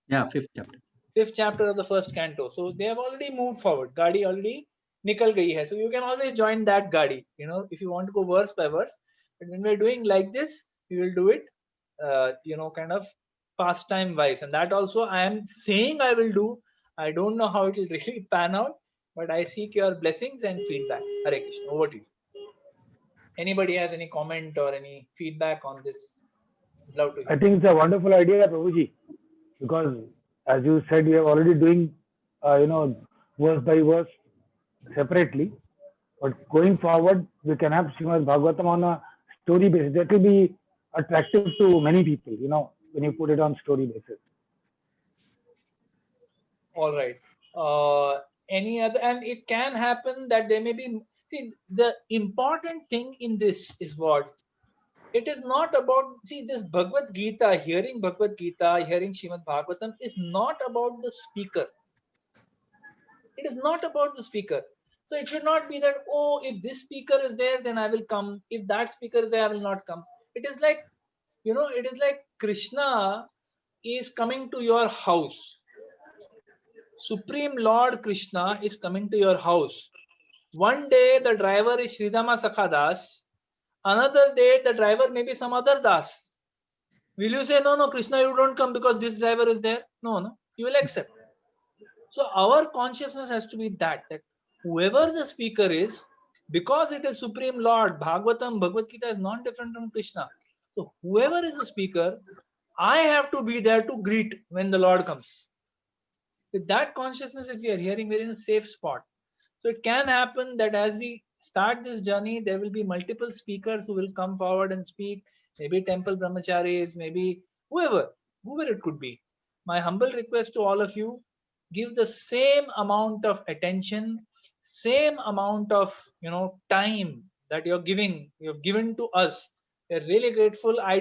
Yeah, 5th chapter. 5th chapter of the 1st canto. So they have already moved forward. Gadi already nikal gayi hai. So you can always join that Gadi, if you want to go verse by verse. But when we're doing like this, we will do it, kind of pastime wise. And that also I am saying I will do. I don't know how it will really pan out, but I seek your blessings and feedback. Hare Krishna. Over to you. Anybody has any comment or any feedback on this? Love to hear. I think it's a wonderful idea, Prabhuji, because as you said, we are already doing, verse by verse separately. But going forward, we can have Srimad Bhagavatam on a story basis. That will be attractive to many people, when you put it on story basis. All right. Any other? And it can happen that there may be. See, the important thing in this is what? It is not about, this Bhagavad Gita, hearing Bhagavad Gita, hearing Srimad Bhagavatam is not about the speaker. It is not about the speaker. So it should not be that, if this speaker is there, then I will come. If that speaker is there, I will not come. It is like, Krishna is coming to your house. Supreme Lord Krishna is coming to your house. One day the driver is Sridhama Sakha Das. Another day the driver may be some other Das. Will you say, no, Krishna, you don't come because this driver is there? No, you will accept. So our consciousness has to be that whoever the speaker is, because it is Supreme Lord, Bhagavatam, Bhagavad Gita is non-different from Krishna. So whoever is the speaker, I have to be there to greet when the Lord comes. With that consciousness, if we are hearing, we're in a safe spot. So it can happen that as we start this journey, there will be multiple speakers who will come forward and speak, maybe temple brahmacharis, maybe whoever it could be. My humble request to all of you, give the same amount of attention, same amount of time that you've given to us. We're really grateful. I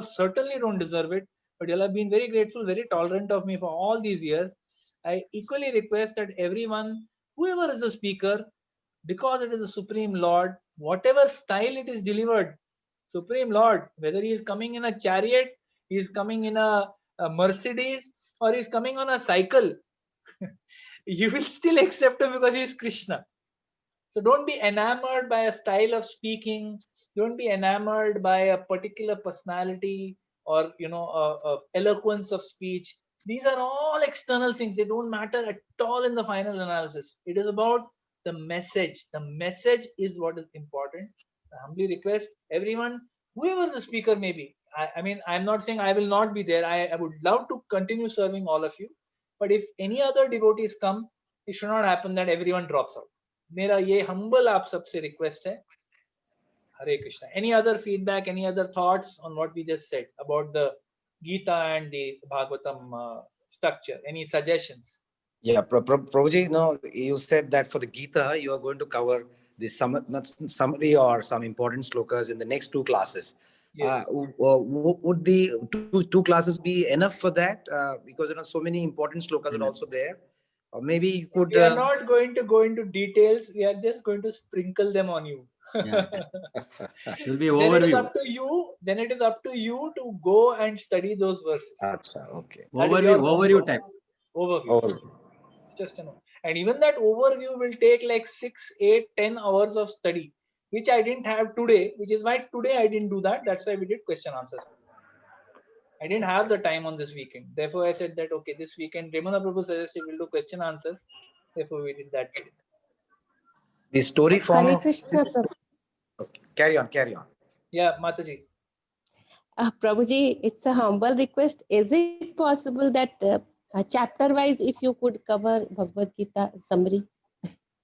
certainly don't deserve it, but you have been very grateful, very tolerant of me for all these years. I equally request that everyone, whoever is the speaker, because it is the Supreme Lord, whatever style it is delivered, Supreme Lord, whether he is coming in a chariot, he is coming in a Mercedes, or he is coming on a cycle, you will still accept him because he is Krishna. So don't be enamored by a style of speaking. Don't be enamored by a particular personality or eloquence of speech. These are all external things. They don't matter at all in the final analysis. It is about the message. The message is what is important. I humbly request everyone, whoever the speaker may be. I mean, I'm not saying I will not be there. I would love to continue serving all of you. But if any other devotees come, it should not happen that everyone drops out. मेरा ये humble आप सबसे request है. Hare Krishna. Any other feedback, any other thoughts on what we just said about the Gita and the Bhagavatam structure? Any suggestions? Yeah, Prabhuji, no, you said that for the Gita, you are going to cover the summary or some important slokas in the next 2 classes. Yes. Would the two classes be enough for that? Because so many important slokas are also there. Or maybe you could. We are not going to go into details. We are just going to sprinkle them on you. Yeah. It will be Then it is overview. up to you. Then it is up to you to go and study those verses. Okay. Overview type. Overview. It's just and even that overview will take like 6, 8, 10 hours of study, which I didn't have today. Which is why today I didn't do that. That's why we did question answers. I didn't have the time on this weekend. Therefore, I said that okay, this weekend Remana Prabhu suggested we'll do question answers. Therefore, we did that today. The story form. Hare Krishna, Prabhu. Okay. Carry on. Yeah, Mataji. Prabhuji, it's a humble request. Is it possible that chapter-wise, if you could cover Bhagavad Gita summary?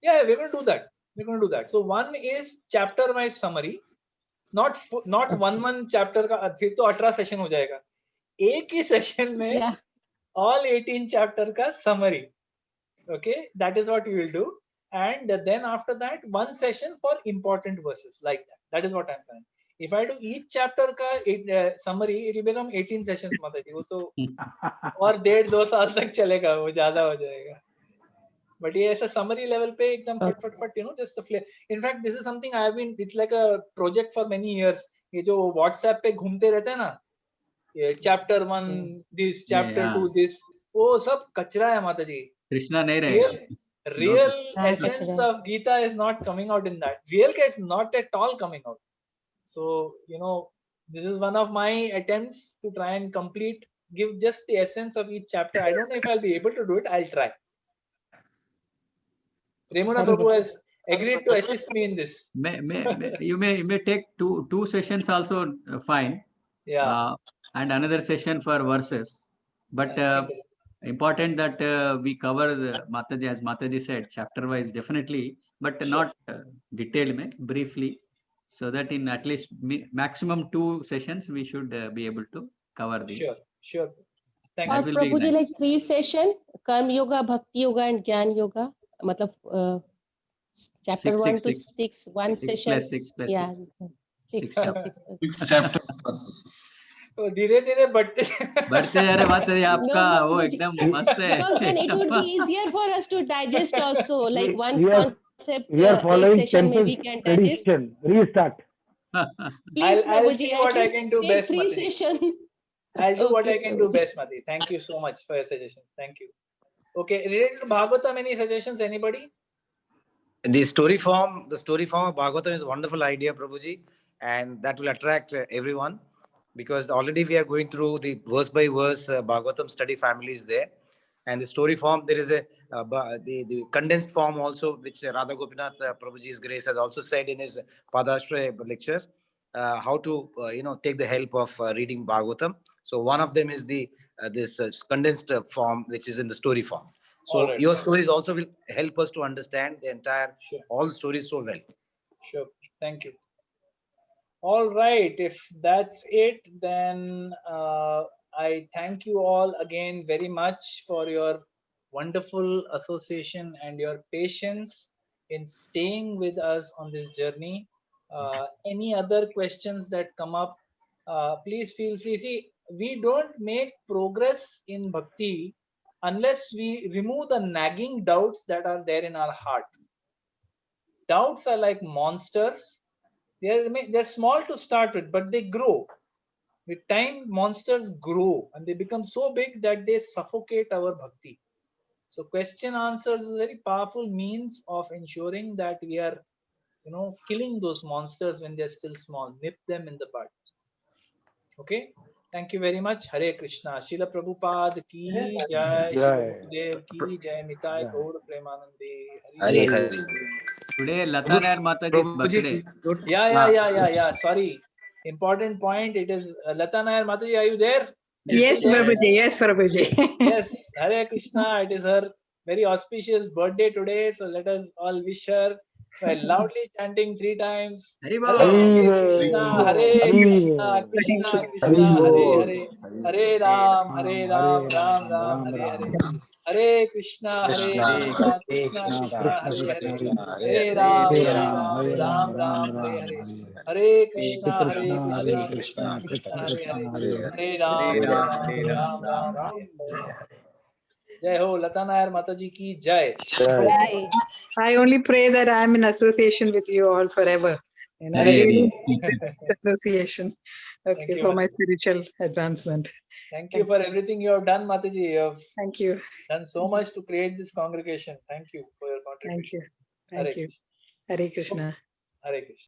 Yeah, we're going to do that. We're going to do that. So one is chapter-wise summary. Not Okay. one chapter का फिर तो 18 session हो जाएगा. एक ही session में Yeah. all 18 chapter का summary. Okay, that is what we will do. And then after that, one session for important verses like that. That is what I'm planning. If I do each chapter का summary, it will become 18 sessions. माताजी, वो तो और 1.5-2 साल तक चलेगा, वो ज़्यादा हो जाएगा. But ये ऐसा summary level पे एकदम फट, just the flavor. In fact, this is something I have been. It's like a project for many years. ये जो WhatsApp पे घूमते रहते हैं ना, ये chapter 1 this, chapter 2 this, वो सब कचरा है माताजी. Krishna नहीं रहेगा. Real essence of Gita is not coming out in that. Real is not at all coming out. So, this is one of my attempts to try and give just the essence of each chapter. I don't know if I'll be able to do it. I'll try. Remuna Prabhu has agreed to assist me in this. You may take two sessions also fine. Yeah. And another session for verses. But important that we cover the Mataji, as Mataji said, chapter wise definitely, but not detailed, briefly, so that in at least maximum 2 sessions we should be able to cover the. Sure. Thank you. you. Prabhuji, like 3 sessions, Karma Yoga, Bhakti Yoga and Gyan Yoga. Matlab, chapter 1 to 6, one session. 6 plus 6. Yeah. 6 chapters. तो धीरे-धीरे बढ़ते जा रहे बात है आपका वो एकदम मस्त है. Because then it would be easier for us to digest also, like one concept. We are following session maybe can digest. Restart. Please, I'll see what I can do best, Mati. I'll do what I can do best, Mati. Thank you so much for your suggestion. Thank you. Okay, related to Bhagavatam, any suggestions? Anybody? The story form of Bhagavatam is a wonderful idea, Prabhuji, and that will attract everyone. Because already we are going through the verse by verse Bhagavatam study families there, and the story form there is the condensed form also, which Radha Gopinath Prabhuji's Grace has also said in his Padashray lectures, how to take the help of reading Bhagavatam. So one of them is the this condensed form, which is in the story form. So your stories also will help us to understand the entire all stories so well. Sure, thank you. All right, if that's it, then I thank you all again very much for your wonderful association and your patience in staying with us on this journey. Any other questions that come up, please feel free. See, we don't make progress in bhakti unless we remove the nagging doubts that are there in our heart. Doubts are like monsters. They're small to start with, but they grow. With time, monsters grow and they become so big that they suffocate our bhakti. So question answers is a very powerful means of ensuring that we are, killing those monsters when they're still small, nip them in the bud. Okay. Thank you very much. Hare Krishna. Srila Prabhupada ki jai. Srila Dev ki jai. Nitai Gaur Premanande. Hare. Today, Lata Nair Mataji's birthday. Yeah. Sorry. Important point. It is Lata Nair Mataji. Are you there? Yes, Prabhuji. Yes, Prabhuji. Yes. Hare Krishna. It is her very auspicious birthday today. So let us all wish her by loudly chanting 3 times. Hare Krishna, Hare Krishna, Krishna Krishna, Hare Hare, Hare Ram, Ram Ram, Hare Hare. Hare Krishna, Krishna Krishna, Hare Hare, Hare Ram, Ram Ram, Hare Hare. Hare Krishna, Krishna Krishna, Hare Hare, Hare Ram, Ram Ram. Jai Ho, Lata Nayar Mataji ki Jai. I only pray that I am in association with you all forever. And I really association. Okay, for my spiritual advancement. Thank you for everything you have done, Mataji. You have Thank you. Done so much to create this congregation. Thank you for your contribution. Thank you. Hare Krishna. Hare Krishna.